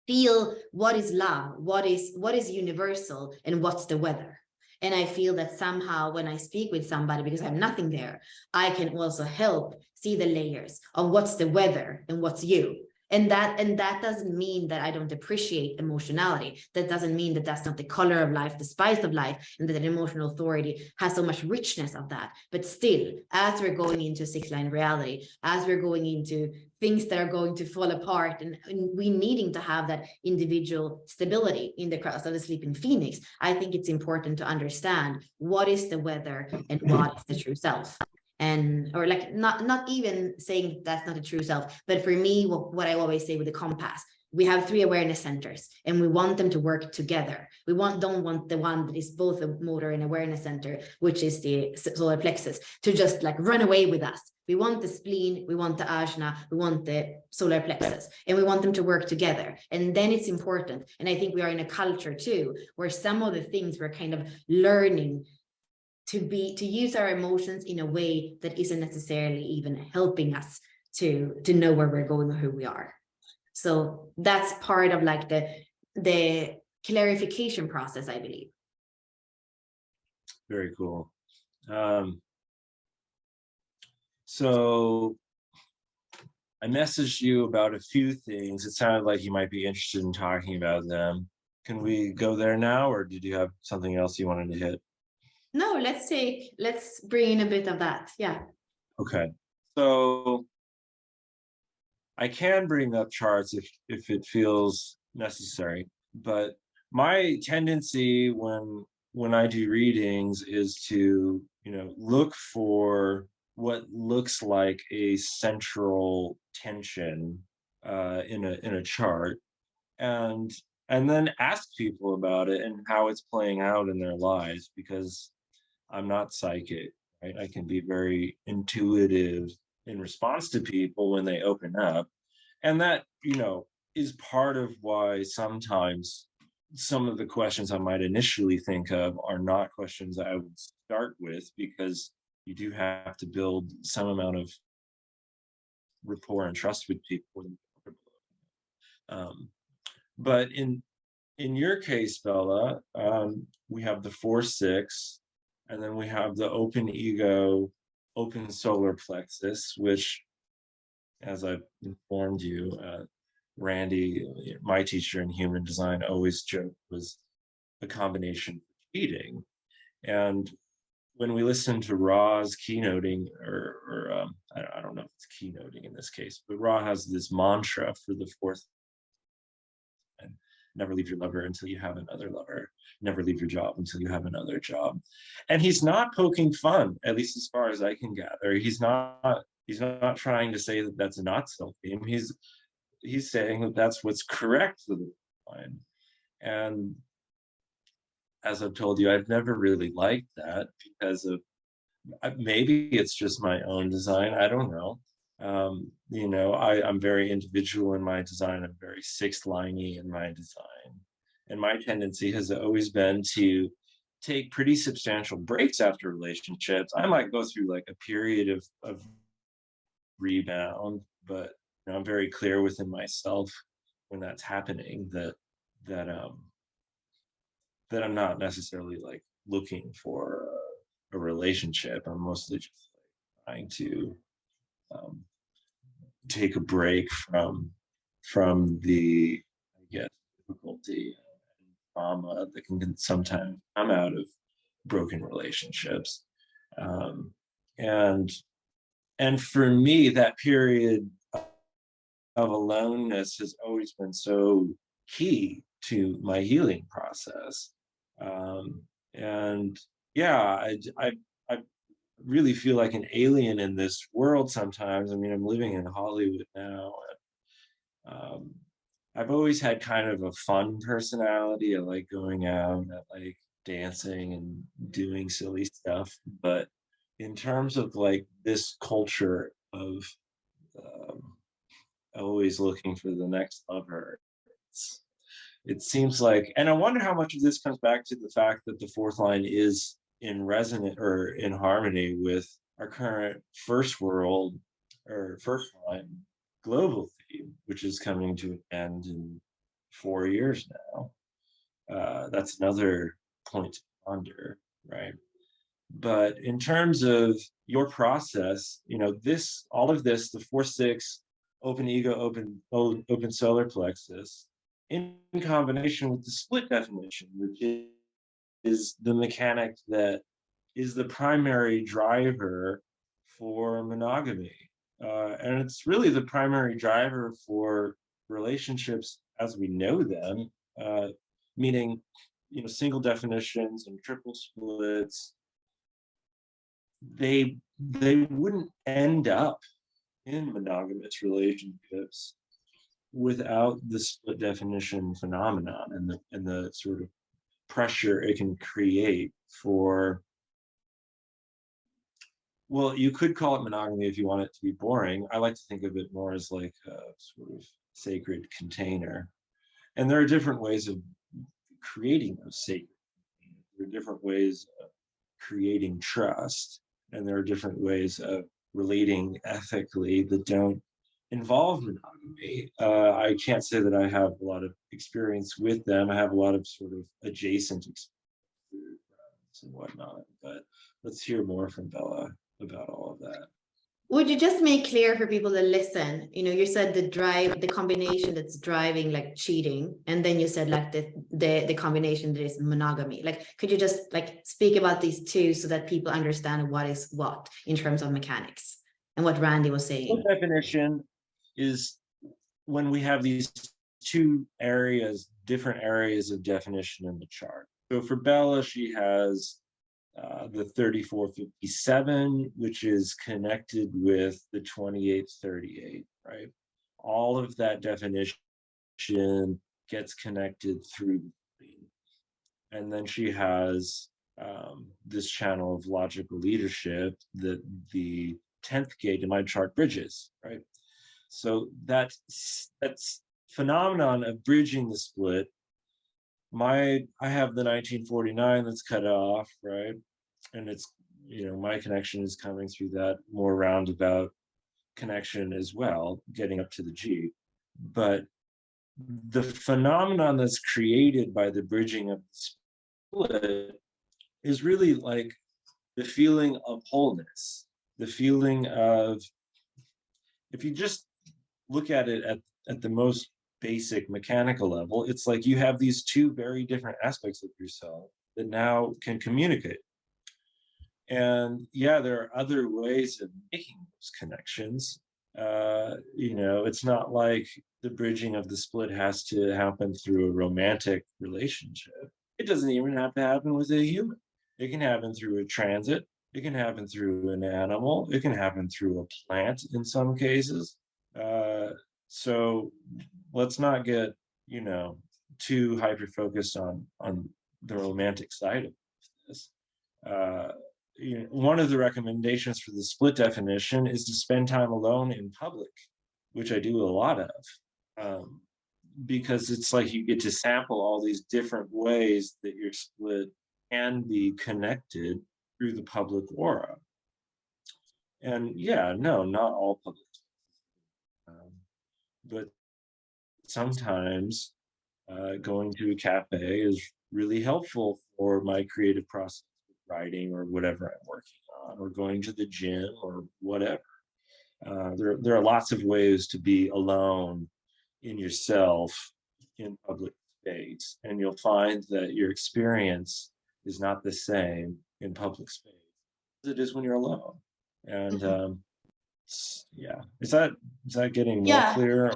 feel what is love, what is universal, and what's the weather. And I feel that somehow when I speak with somebody, because I have nothing there, I can also help see the layers of what's the weather and what's you. And that doesn't mean that I don't appreciate emotionality. That doesn't mean that that's not the color of life, the spice of life, and that an emotional authority has so much richness of that. But still, as we're going into six-line reality, as we're going into things that are going to fall apart, and we needing to have that individual stability in the cross of the sleeping phoenix, I think it's important to understand what is the weather and what is the true self. And or like not even saying that's not a true self, but for me, what I always say with the compass, we have three awareness centers and we want them to work together. We don't want the one that is both a motor and awareness center, which is the solar plexus, to just like run away with us. We want the spleen, we want the ajna, we want the solar plexus, and we want them to work together. And then it's important. And I think we are in a culture too, where some of the things we're kind of learning to use our emotions in a way that isn't necessarily even helping us to know where we're going or who we are. So that's part of like the clarification process, I believe. Very cool. So I messaged you about a few things. It sounded like you might be interested in talking about them. Can we go there now, or did you have something else you wanted to hit? No, let's bring in a bit of that. Yeah. Okay. So I can bring up charts if it feels necessary, but my tendency when I do readings is to, look for what looks like a central tension in a chart, and then ask people about it and how it's playing out in their lives, because I'm not psychic, right? I can be very intuitive in response to people when they open up. And that, is part of why sometimes some of the questions I might initially think of are not questions I would start with, because you do have to build some amount of rapport and trust with people. Um, but in your case, Bella, we have the 4-6, and then we have the open ego, open solar plexus, which, as I've informed you, Randy, my teacher in human design, always joked was a combination of cheating. And when we listen to Ra's keynoting, or I don't know if it's keynoting in this case, but Ra has this mantra for the fourth: and never leave your lover until you have another lover, never leave your job until you have another job. And he's not poking fun, at least as far as I can gather. He's not trying to say that that's not self-esteem. He's saying that that's what's correct for the line. And as I've told you, I've never really liked that, because of, maybe it's just my own design, I don't know. I'm very individual in my design. I'm very six-liney in my design. And my tendency has always been to take pretty substantial breaks after relationships. I might go through like a period of rebound, but I'm very clear within myself when that's happening, that that I'm not necessarily like looking for a relationship. I'm mostly just like trying to um, take a break from the, I guess, difficulty and trauma that can sometimes come out of broken relationships. Um, and and for me, that period of aloneness has always been so key to my healing process. Um, and yeah, I really feel like an alien in this world sometimes. I mean, I'm living in Hollywood now. And, I've always had kind of a fun personality. I like going out, I like dancing and doing silly stuff. But in terms of like this culture of um, always looking for the next lover, it's, it seems like, and I wonder how much of this comes back to the fact that the fourth line is in resonant or in harmony with our current first world or first line global theme, which is coming to an end in 4 years now. That's another point to ponder, right? But in terms of your process, you know, this, all of this, the 4-6, open ego, open solar plexus, in combination with the split definition, which is the mechanic that is the primary driver for monogamy. And it's really the primary driver for relationships as we know them, meaning, you know, single definitions and triple splits, they wouldn't end up in monogamous relationships without the split definition phenomenon and the sort of pressure it can create for, well, you could call it monogamy if you want it to be boring. I like to think of it more as like a sort of sacred container. And there are different ways of creating those sacred containers. There are different ways of creating trust, and there are different ways of relating ethically that don't involve monogamy. I can't say that I have a lot of experience with them. I have a lot of sort of adjacent experience and whatnot, but let's hear more from Bella about all of that. Would you just make clear for people to listen? You know, you said the drive, the combination that's driving like cheating, and then you said like the combination that is monogamy. Like, could you just like speak about these two so that people understand what is what in terms of mechanics and what Randy was saying? The definition is when we have these two areas, different areas of definition in the chart. So for Bella, she has the 3457, which is connected with the 2838, right? All of that definition gets connected through the theme. And then she has this channel of logical leadership that the 10th gate in my chart bridges, right? So that's phenomenon of bridging the split. I have the 1949 that's cut off, right? And it's, you know, my connection is coming through that more roundabout connection as well, getting up to the G. But the phenomenon that's created by the bridging of the split is really like the feeling of wholeness, the feeling of, if you just look at it at the most basic mechanical level, it's like you have these two very different aspects of yourself that now can communicate. And yeah, there are other ways of making those connections. You know, it's not like the bridging of the split has to happen through a romantic relationship. It doesn't even have to happen with a human. It can happen through a transit. It can happen through an animal. It can happen through a plant in some cases. So let's not get, you know, too hyper focused on the romantic side of this. You know, one of the recommendations for the split definition is to spend time alone in public, which I do a lot of, because it's like you get to sample all these different ways that your split can be connected through the public aura. And yeah, no, not all public, but sometimes going to a cafe is really helpful for my creative process, writing or whatever I'm working on, or going to the gym or whatever. There are lots of ways to be alone in yourself in public space, and you'll find that your experience is not the same in public space as it is when you're alone. And Mhm. yeah, is that getting more Yeah. clear?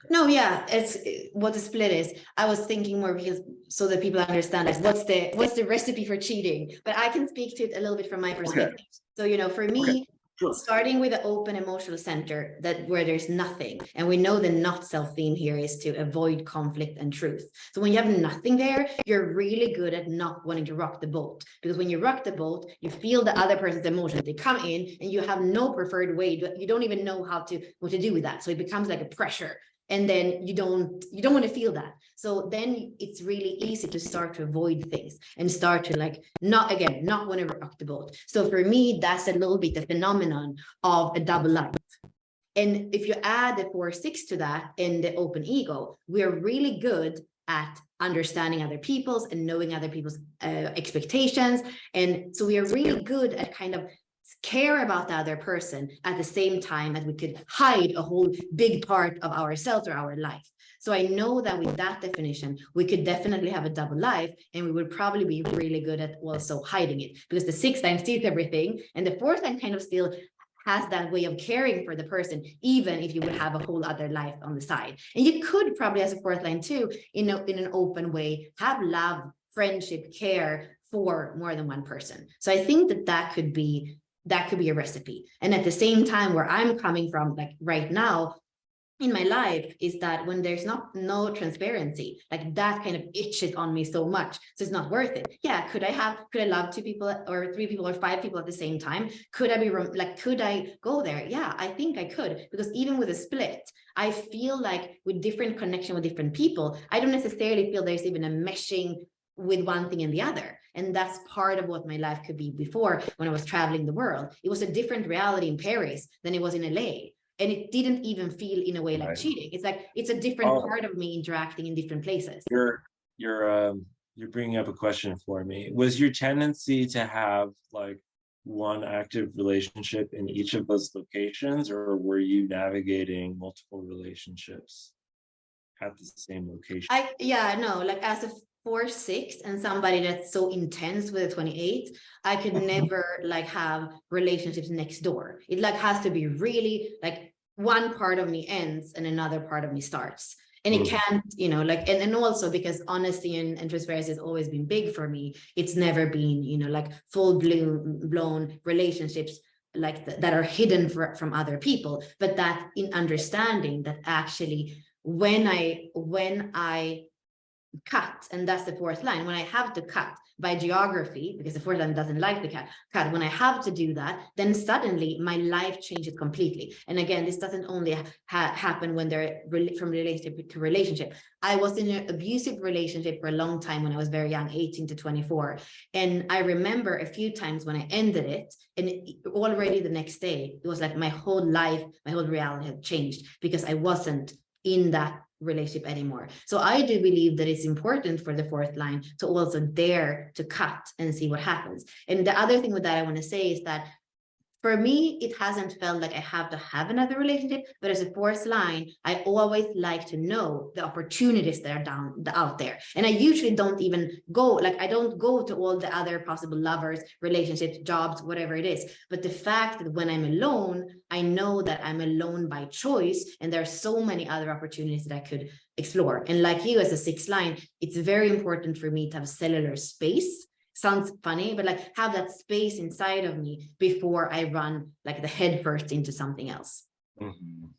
No, yeah, it's what the split is. I was thinking more because so that people understand like what's the recipe for cheating. But I can speak to it a little bit from my Okay, perspective. So, for okay, me, sure. starting with an open emotional center that where there's nothing, and we know the not self theme here is to avoid conflict and truth. So when you have nothing there, you're really good at not wanting to rock the boat, because when you rock the boat, you feel the other person's emotions. They come in, and you have no preferred way. You don't even know what to do with that. So it becomes like a pressure, and then you don't want to feel that. So then it's really easy to start to avoid things and start to like not want to rock the boat. So for me, that's a little bit the phenomenon of a double life. And if you add the 4-6 to that in the open ego, we're really good at understanding other people's and knowing other people's expectations. And so we are really good at kind of care about the other person at the same time as we could hide a whole big part of ourselves or our life. So I know that with that definition, we could definitely have a double life, and we would probably be really good at also hiding it, because the 6th line sees everything, and the 4th line kind of still has that way of caring for the person, even if you would have a whole other life on the side. And you could probably, as a 4th line too, in an open way, have love, friendship, care for more than one person. So I think that could be a recipe. And at the same time, where I'm coming from, like right now in my life, is that when there's no transparency, like that kind of itches on me so much, so it's not worth it. Yeah, could I love 2 people or 3 people or 5 people at the same time? Could I go there? Yeah, I think I could, because even with a split, I feel like with different connection with different people, I don't necessarily feel there's even a meshing with one thing and the other. And that's part of what my life could be before. When I was traveling the world, it was a different reality in Paris than it was in LA, and it didn't even feel in a way like Right. cheating. It's like it's a different Oh, part of me interacting in different places. you're bringing up a question for me. Was your tendency to have like one active relationship in each of those locations, or were you navigating multiple relationships at the same location? Yeah, no, like as a 4-6 and somebody that's so intense with a 28, I could never like have relationships next door. It like has to be really like one part of me ends and another part of me starts. And it Mm. can't, like, and also because honesty and transparency has always been big for me. It's never been, like full blown relationships like that are hidden from other people, but that in understanding that actually when I cut, and that's the 4th line, when I have to cut by geography, because the 4th line doesn't like the cut, when I have to do that, then suddenly my life changes completely. And again, this doesn't only happen when they're from relationship to relationship. I was in an abusive relationship for a long time when I was very young, 18 to 24. And I remember a few times when I ended it, and already the next day, it was like my whole life, my whole reality had changed, because I wasn't in that relationship anymore. So I do believe that it's important for the 4th line to also dare to cut and see what happens. And the other thing with that I want to say is that for me, it hasn't felt like I have to have another relationship, but as a 4th line, I always like to know the opportunities that are out there. And I usually don't even go, like, I don't go to all the other possible lovers, relationships, jobs, whatever it is. But the fact that when I'm alone, I know that I'm alone by choice, and there are so many other opportunities that I could explore. And like you, as a 6th line, it's very important for me to have cellular space. Sounds funny, but like have that space inside of me before I run like the head first into something else. Mhm.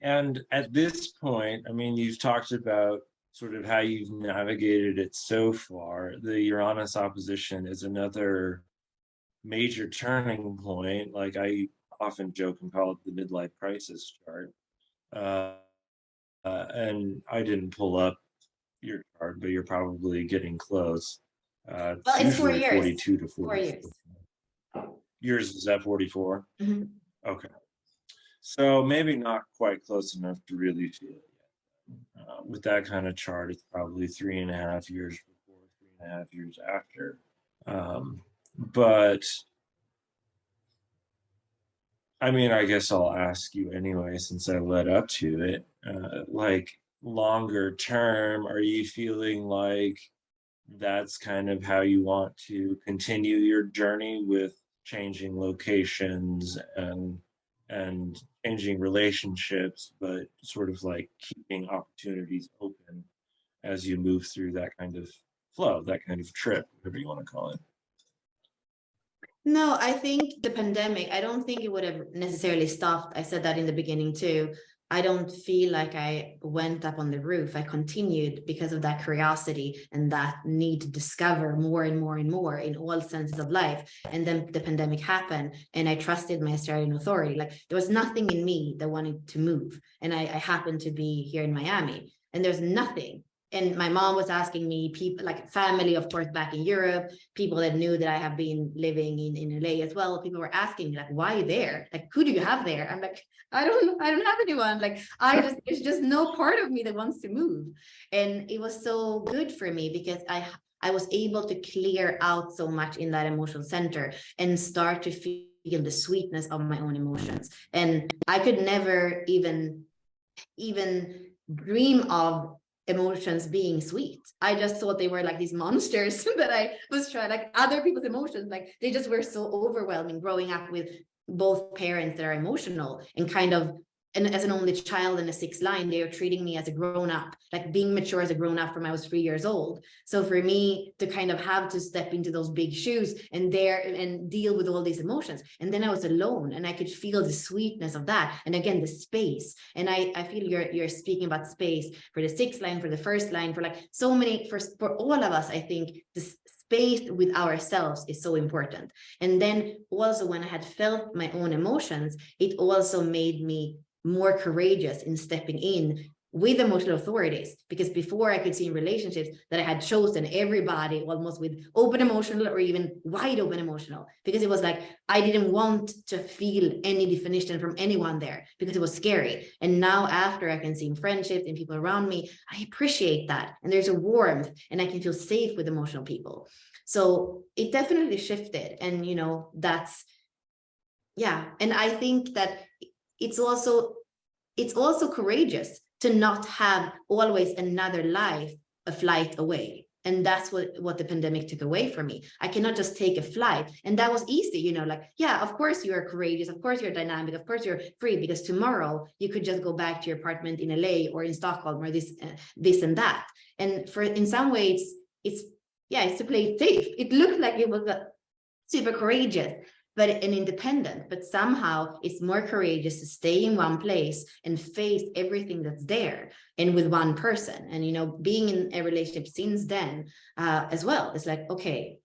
And at this point, I mean, you've talked about sort of how you've navigated it so far. The Uranus opposition is another major turning point. Like I often joke and call it the midlife crisis chart. Uh, and I didn't pull up your chart, but you're probably getting close. Well, It's it's usually 4 years. 42 to 4 44. years. Yours is at 44? Mhm. Okay. So maybe not quite close enough to really feel it yet. With that kind of chart, it's probably 3.5 years before, 3.5 years after. But I mean, I guess I'll ask you anyway, since I led up to it. Like, longer term, are you feeling like that's kind of how you want to continue your journey with changing locations and changing relationships, but sort of like keeping opportunities open as you move through that kind of flow, that kind of trip, whatever you want to call it? No, I think the pandemic, I don't think it would have necessarily stopped. I said that in the beginning too. I don't feel like I went up on the roof. I continued because of that curiosity and that need to discover more and more and more in all senses of life. And then the pandemic happened and I trusted my Australian authority. Like there was nothing in me that wanted to move. And I happened to be here in Miami and there's nothing. And my mom was asking me, people like family, of course, back in Europe, people that knew that I have been living in LA as well. People were asking me, like, why there? Like, who do you have there? I'm like, I don't have anyone. Like, there's just no part of me that wants to move. And it was so good for me because I was able to clear out so much in that emotional center and start to feel the sweetness of my own emotions. And I could never even dream of emotions being sweet. I just thought they were like these monsters that I was trying, like other people's emotions, like they just were so overwhelming growing up with both parents that are emotional and kind of, and as an only child in the sixth line, they were treating me as a grown up, like being mature as a grown up from I was 3 years old. So for me to kind of have to step into those big shoes and there and deal with all these emotions. And then I was alone and I could feel the sweetness of that. And again, the space. And I feel you're speaking about space for the sixth line, for the first line, for like so many, for all of us, I think this space with ourselves is so important. And then also when I had felt my own emotions, it also made me more courageous in stepping in with emotional authorities, because before I could see in relationships that I had chosen everybody almost with open emotional or even wide open emotional, because it was like I didn't want to feel any definition from anyone there because it was scary. And now after I can see in friendships and people around me, I appreciate that. And there's a warmth and I can feel safe with emotional people. So it definitely shifted. And that's, yeah. And I think that it's also courageous to not have always another life a flight away. And that's what the pandemic took away from me. I cannot just take a flight. And that was easy, like, yeah, of course you are courageous. Of course you're dynamic. Of course you're free, because tomorrow you could just go back to your apartment in LA or in Stockholm or this and that. And in some ways, it's to play it safe. It looked like it was super courageous, but an independent, but somehow it's more courageous to stay in one place and face everything that's there and with one person. And being in a relationship since then as well, it's like, okay,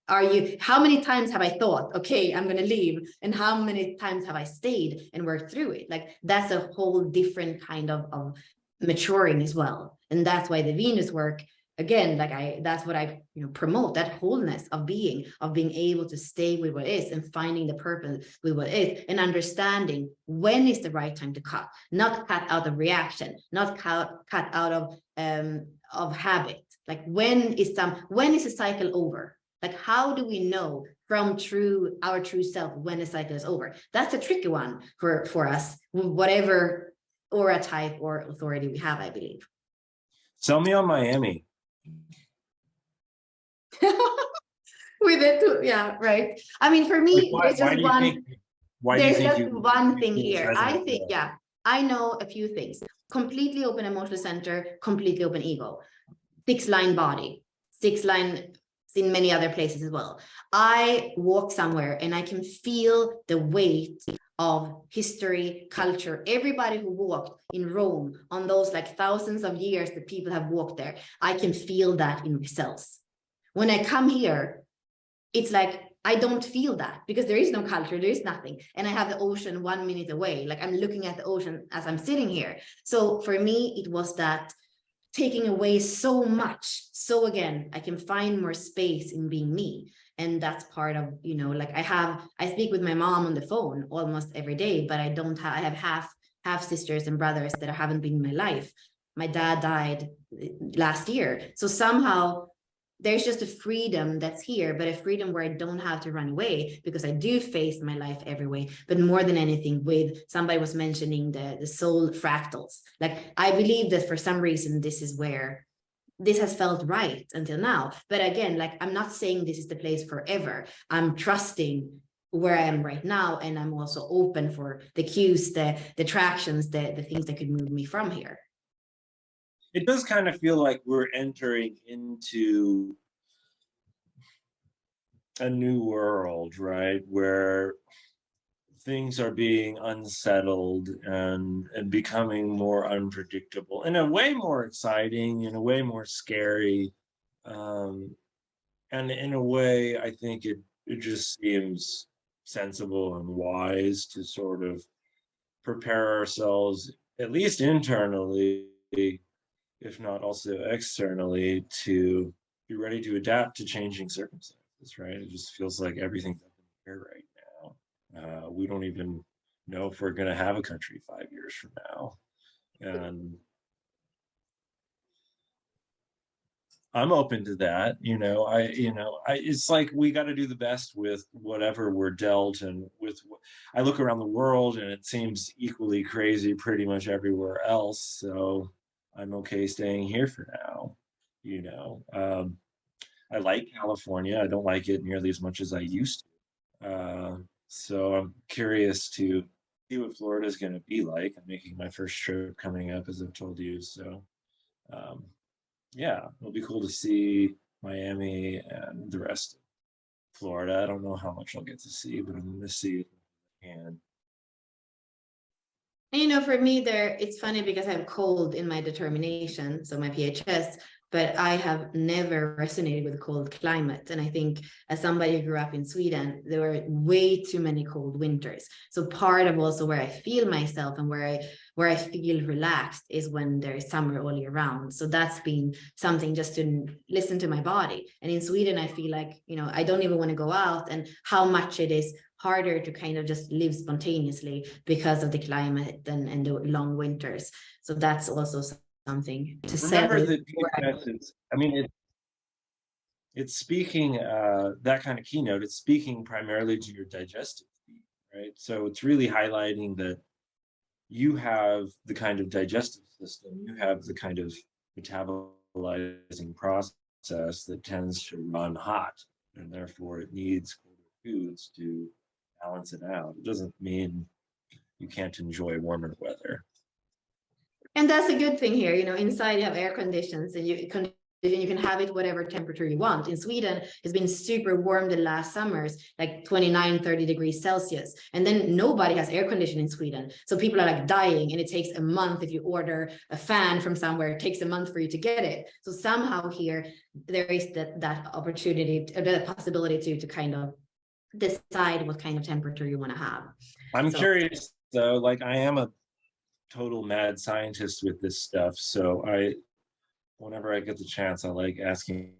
how many times have I thought, okay, I'm going to leave, and how many times have I stayed and worked through it? Like that's a whole different kind of maturing as well. And that's why the Venus work, again, that's what I promote, that wholeness of being able to stay with what is and finding the purpose with what is, and understanding when is the right time to cut, not cut out of reaction, not cut out of habit. Like when is the cycle over? Like how do we know from our true self when the cycle is over? That's a tricky one for us, whatever aura type or authority we have, I believe. Sell me on Miami. With it too, yeah, right. I mean, for me, Why, there's just why do you think one thing you here. I resonate think, with yeah, I know a few things. Completely open emotional center, completely open ego, six-line body, six-line in many other places as well. I walk somewhere and I can feel the weight of history, culture, everybody who walked in Rome on those like thousands of years that people have walked there. I can feel that in my cells. When I come here, it's like I don't feel that because there is no culture, there is nothing. And I have the ocean 1 minute away. Like I'm looking at the ocean as I'm sitting here. So for me, it was that taking away so much. So again, I can find more space in being me. And that's part of, like I speak with my mom on the phone almost every day, but I have half sisters and brothers that haven't been in my life. My dad died last year. So somehow there's just a freedom that's here, but a freedom where I don't have to run away, because I do face my life every way. But more than anything, with somebody was mentioning the soul fractals. Like, I believe that for some reason, this is where this has felt right until now. But again, like, I'm not saying this is the place forever. I'm trusting where I am right now. And I'm also open for the cues, the attractions, the things that could move me from here. It does kind of feel like we're entering into a new world, right? Where things are being unsettled and becoming more unpredictable, in a way more exciting, in a way more scary. And in a way, I think it just seems sensible and wise to sort of prepare ourselves, at least internally, if not also externally, to be ready to adapt to changing circumstances, right? It just feels like everything's up in the air right now. We don't even know if we're going to have a country 5 years from now. And I'm open to that. It's like we got to do the best with whatever we're dealt. And I look around the world and it seems equally crazy pretty much everywhere else. So I'm okay staying here for now. I like California. I don't like it nearly as much as I used to. So I'm curious to see what Florida is going to be like. I'm making my first trip coming up, as I've told you. So, yeah, it'll be cool to see Miami and the rest of Florida. I don't know how much I'll get to see, but I'm going to see it. And And for me, it's funny because I have cold in my determination, so my PHS, but I have never resonated with cold climate. And I think, as somebody who grew up in Sweden, there were way too many cold winters. So part of also where I feel myself and where I feel relaxed is when there is summer all year round. So that's been something, just to listen to my body. And in Sweden, I feel like, I don't even want to go out, and how much it is harder to kind of just live spontaneously because of the climate and the long winters. So that's also something to remember settle. that PFS is, I mean, it's speaking, that kind of keynote, it's speaking primarily to your digestive, right? So it's really highlighting that you have the kind of digestive system, you have the kind of metabolizing process that tends to run hot, and therefore it needs colder foods to balance it out. It doesn't mean you can't enjoy warmer weather. And that's a good thing here. Inside you have air conditions, and you can have it whatever temperature you want. In Sweden, it's been super warm the last summers, like 29, 30 degrees Celsius. And then nobody has air conditioning in Sweden. So people are like dying, and it takes a month. If you order a fan from somewhere, it takes a month for you to get it. So somehow here, there is that opportunity, or the possibility to kind of decide what kind of temperature you want to have. I'm curious though, like, I am a total mad scientist with this stuff. So whenever I get the chance, I like asking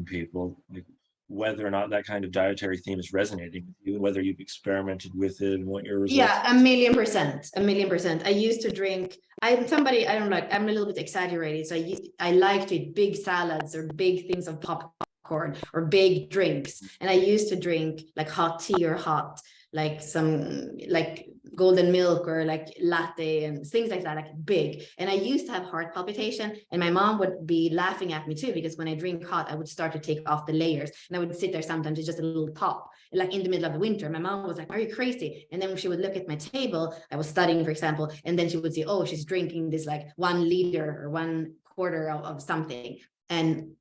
people, like, whether or not that kind of dietary theme is resonating with you, and whether you've experimented with it and what your results. Yeah, 1,000,000%. I used to drink. I'm a little bit exaggerated. So I like to eat big salads or big things of popcorn or big drinks. And I used to drink like hot tea or hot, like some like golden milk or like latte and things like that, like big. And I used to have heart palpitation, and my mom would be laughing at me too, because when I drink hot, I would start to take off the layers, and I would sit there sometimes, it's just a little pop, like in the middle of the winter. My mom was like, "Are you crazy?" And then when she would look at my table, I was studying, for example, and then she would say, "Oh, she's drinking this like 1 liter or 1/4 of something." And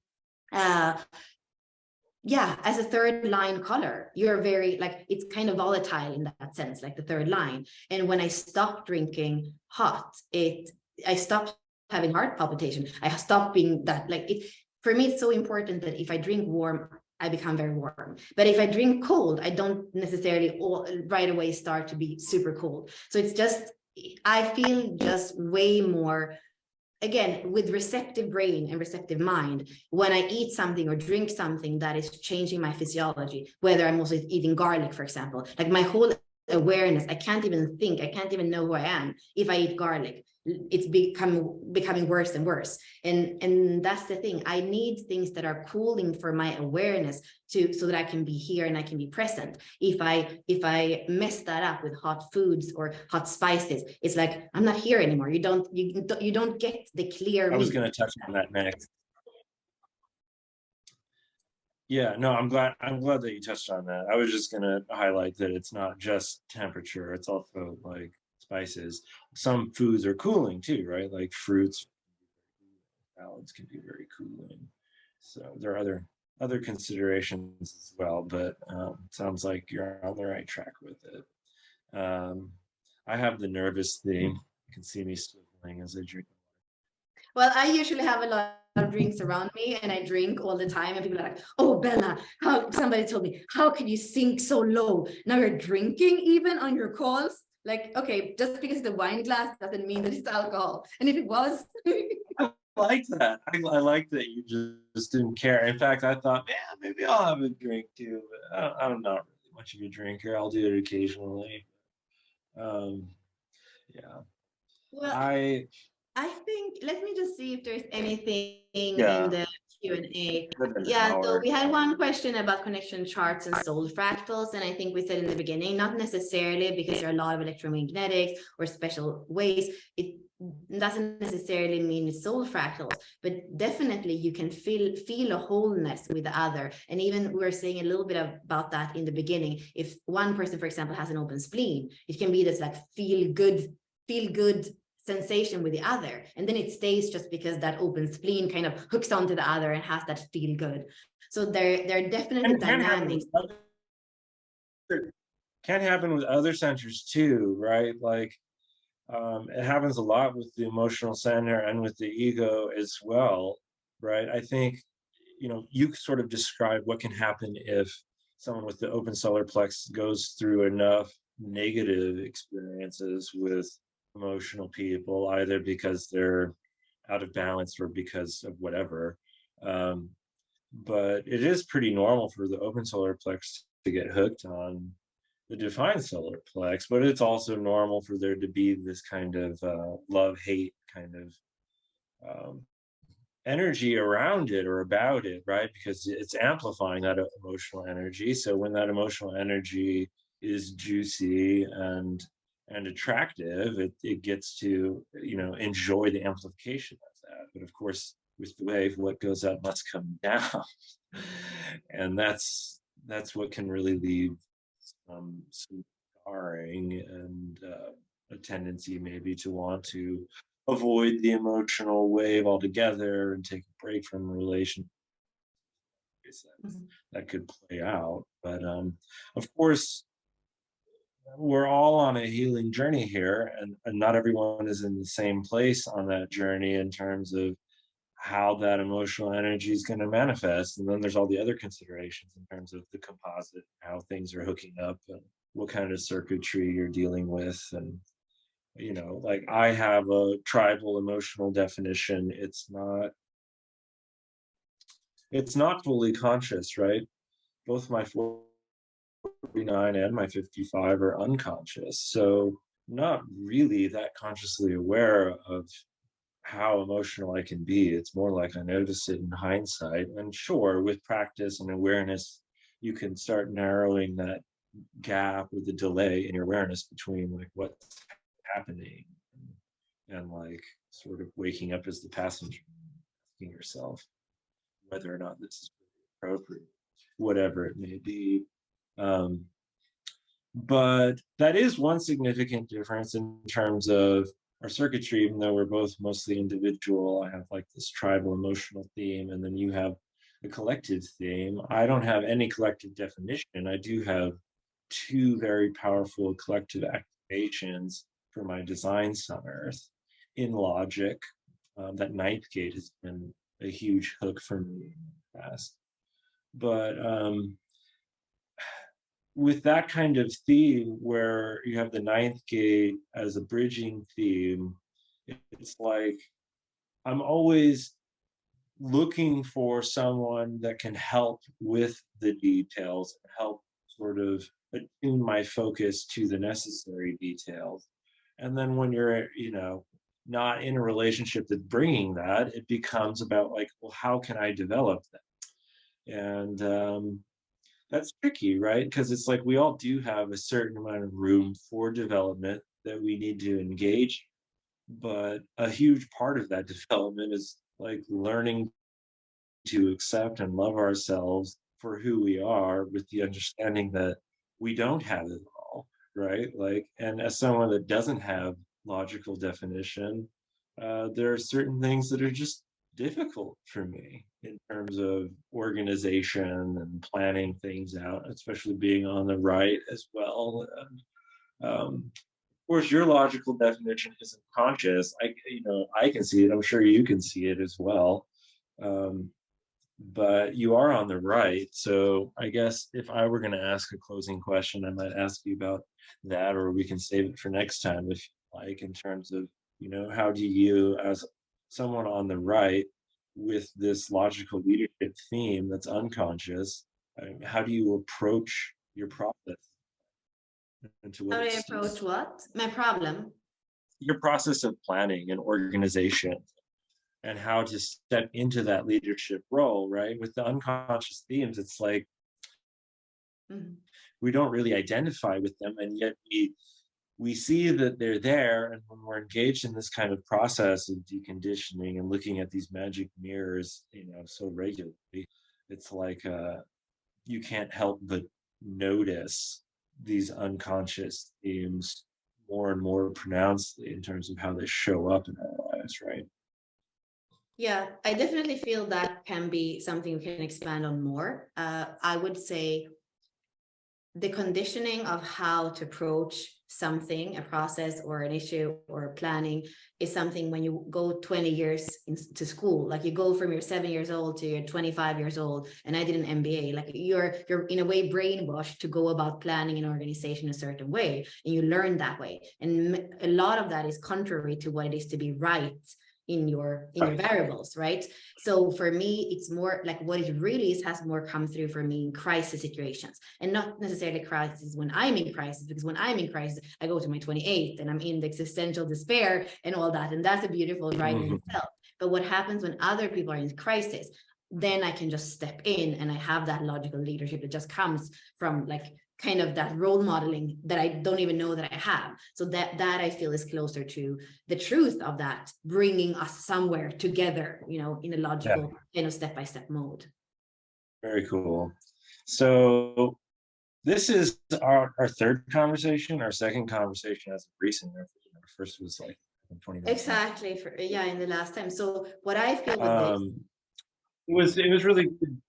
yeah, as a third line color, you're very like, it's kind of volatile in that sense, like the third line. And when I stopped drinking hot, I stopped having heart palpitation. I stopped being that, like, it for me, it's so important that if I drink warm, I become very warm. But if I drink cold, I don't necessarily right away start to be super cold. So it's just, I feel just way more, again, with receptive brain and receptive mind, when I eat something or drink something that is changing my physiology, whether I'm also eating garlic, for example, like my whole awareness. I can't even think, I can't even know who I am if I eat garlic. It's becoming worse and worse. And that's the thing. I need things that are cooling for my awareness so that I can be here and I can be present. If I mess that up with hot foods or hot spices, it's like I'm not here anymore. You don't get the clear I was me. going to touch on that next. Yeah, no, I'm glad that you touched on that. I was just gonna highlight that it's not just temperature, it's also like spices. Some foods are cooling too, right? Like fruits, salads can be very cooling. So there are other considerations as well, but sounds like you're on the right track with it. I have the nervous thing. You can see me swiveling as I drink. Well, I usually have a lot of drinks around me and I drink all the time. And people are like, oh, Bella, somebody told me, how can you sink so low? Now you're drinking even on your calls? Like, okay, just because it's a wine glass doesn't mean that it's alcohol. And if it was, I like that. I like that you just didn't care. In fact, I thought, yeah, maybe I'll have a drink too. But I'm not really much of a drinker. I'll do it occasionally. Um, yeah, well, I I think, let me just see if there's anything in yeah, the Q&A. been an Yeah, so hour. we had one question about connection charts and soul fractals. And I think we said in the beginning, not necessarily because there are a lot of electromagnetics or special ways. It doesn't necessarily mean soul fractals, but definitely you can feel a wholeness with the other. And even we were saying a little bit about that in the beginning. If one person, for example, has an open spleen, it can be this like feel good sensation with the other, and then it stays just because that open spleen kind of hooks onto the other and has that feel good. So there are definitely And dynamics. can happen with other centers too, right? Like it happens a lot with the emotional center and with the ego as well, right? I think, you sort of describe what can happen if someone with the open solar plex goes through enough negative experiences with emotional people, either because they're out of balance or because of whatever. Um, but it is pretty normal for the open solar plex to get hooked on the defined solar plex, but it's also normal for there to be this kind of love-hate kind of um, energy around it or about it, right? Because it's amplifying that emotional energy. So when that emotional energy is juicy and attractive, it gets to enjoy the amplification of that. But of course, with the wave, what goes up must come down, and that's what can really leave some scarring and a tendency maybe to want to avoid the emotional wave altogether and take a break from the relation. That could play out. But of course, we're all on a healing journey here, and not everyone is in the same place on that journey in terms of how that emotional energy is going to manifest. And then there's all the other considerations in terms of the composite, how things are hooking up, and what kind of circuitry you're dealing with. And, like I have a tribal emotional definition. It's not fully conscious, right? Both my 49 and my 55 are unconscious. So not really that consciously aware of how emotional I can be. It's more like I notice it in hindsight. And sure, with practice and awareness, you can start narrowing that gap or the delay in your awareness between like what's happening and like sort of waking up as the passenger, asking yourself whether or not this is really appropriate, whatever it may be. Um, but that is one significant difference in terms of our circuitry, even though we're both mostly individual. I have like this tribal emotional theme, and then you have a collective theme. I don't have any collective definition. I do have two very powerful collective activations for my design centers in logic. That ninth gate has been a huge hook for me in the past. But with that kind of theme where you have the ninth gate as a bridging theme, it's like I'm always looking for someone that can help with the details, help sort of attune my focus to the necessary details. And then when you're, not in a relationship that's bringing that, it becomes about like, well, how can I develop that? And that's tricky, right? Because it's like we all do have a certain amount of room for development that we need to engage, but a huge part of that development is like learning to accept and love ourselves for who we are with the understanding that we don't have it all, right? Like, and as someone that doesn't have logical definition, there are certain things that are just difficult for me in terms of organization and planning things out, especially being on the right as well. Of course, your logical definition isn't conscious. I can see it. I'm sure you can see it as well. Um, but you are on the right. So I guess if I were going to ask a closing question, I might ask you about that, or we can save it for next time if you like, in terms of, how do you, as someone on the right with this logical leadership theme that's unconscious, how do you approach your process and to How what do I extent? approach what? My problem. Your process of planning and organization and how to step into that leadership role, right? With the unconscious themes, it's like Mhm. we don't really identify with them, and yet we see that they're there. And when we're engaged in this kind of process of deconditioning and looking at these magic mirrors, so regularly, it's like you can't help but notice these unconscious themes more and more pronouncedly in terms of how they show up in our lives, right? Yeah, I definitely feel that can be something we can expand on more. I would say the conditioning of how to approach something, a process or an issue or planning, is something when you go 20 years to school, like you go from you're 7 years old to you're 25 years old, and I did an MBA, like you're in a way brainwashed to go about planning an organization a certain way, and you learn that way. And a lot of that is contrary to what it is to be right in your Right. variables, right? So for me, it's more like what it really is has more come through for me in crisis situations, and not necessarily crisis when I'm in crisis, because when I'm in crisis, I go to my 28th and I'm in the existential despair and all that. And that's a beautiful ride in Mhm. itself. But what happens when other people are in crisis? Then I can just step in and I have that logical leadership that just comes from like kind of that role modeling that I don't even know that I have. So that I feel is closer to the truth of that, bringing us somewhere together, in a Yeah, logical kind of step-by-step mode. very cool. So this is our third conversation, our second conversation as of recent. Our first was like in 2019. Exactly. Yeah, in the last time. So what I feel with this, Um, it was really good.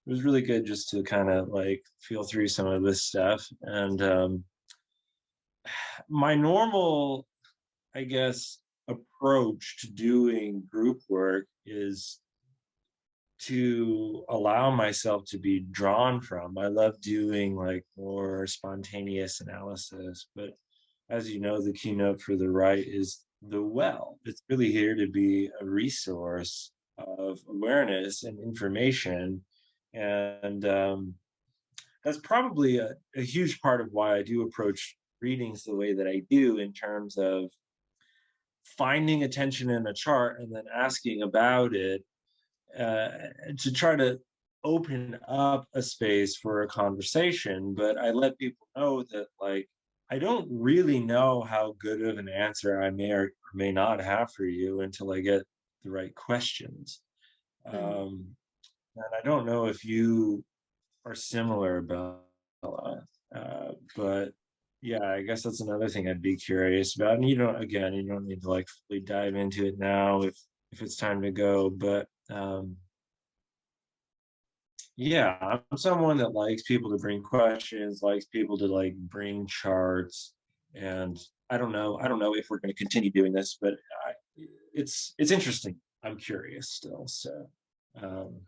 It was really good just to kind of like feel through some of this stuff. And my normal, I guess, approach to doing group work is to allow myself to be drawn from. I love doing like more spontaneous analysis, but as you know, the keynote for the right is the well. It's really here to be a resource of awareness and information. And that's probably a huge part of why I do approach readings the way that I do, in terms of finding attention in a chart and then asking about it, uh, to try to open up a space for a conversation. But I let people know that, like, I don't really know how good of an answer I may or may not have for you until I get the right questions. Mhm. Um, and I don't know if you are similar about but yeah, I guess that's another thing I'd be curious about. And you don't need to like fully dive into it now if it's time to go. But yeah, I'm someone that likes people to bring questions, likes people to like bring charts, and I don't know if we're going to continue doing this, but I, it's interesting. I'm curious still. So um,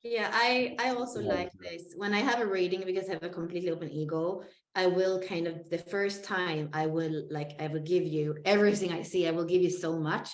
Yeah, I also yeah, like this. When I have a reading, because I have a completely open ego, I will kind of the first time I will give you everything I see. I will give you so much.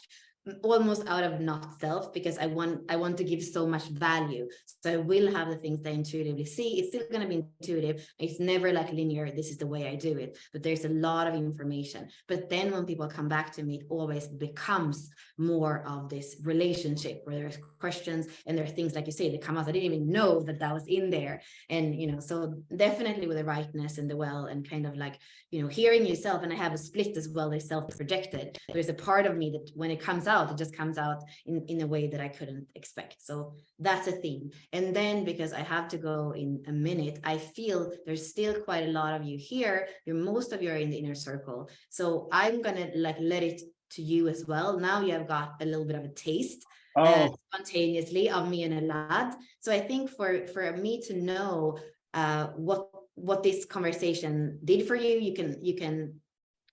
almost out of not self, because I want to give so much value. So I will have the things that I intuitively see. It's still going to be intuitive. It's never like linear. This is the way I do it. But there's a lot of information. But then when people come back to me, it always becomes more of this relationship where there's questions and there are things, like you say, that come out. I didn't even know that that was in there. And, you know, so definitely with the rightness and the well, and kind of like, you know, hearing yourself. And I have a split as well, there's self-projected. There's a part of me that when it comes out, it just comes out in a way that I couldn't expect. So that's a theme. And then, because I have to go in a minute, I feel there's still quite a lot of you here. Most of you are in the inner circle. So I'm gonna like let it to you as well. Now you have got a little bit of a taste spontaneously of me and Elad. So I think for me to know what this conversation did for you, you can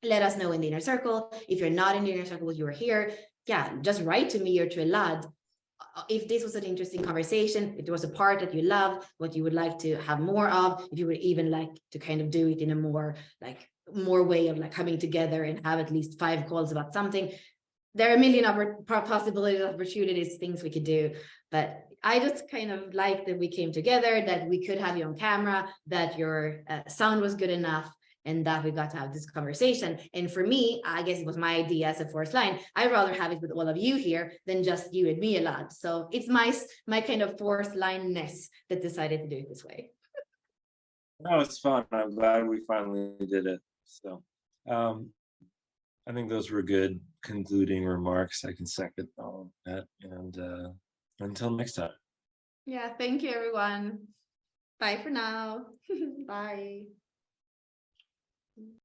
let us know in the inner circle. If you're not in the inner circle, you are here, yeah, just write to me or to Elad if this was an interesting conversation, if there was a part that you loved, what you would like to have more of, if you would even like to kind of do it in a more way of like coming together and have at least 5 calls about something. There are a million possibilities, opportunities, things we could do, but I just kind of like that we came together, that we could have you on camera, that your sound was good enough, and that we got to have this conversation. And for me, I guess it was my idea as a fourth line. I'd rather have it with all of you here than just you and me a lot. So it's my kind of fourth line-ness that decided to do it this way. No, it's fun. I'm glad we finally did it. So I think those were good concluding remarks. I can second all of that. And until next time. Yeah, thank you, everyone. Bye for now. Bye.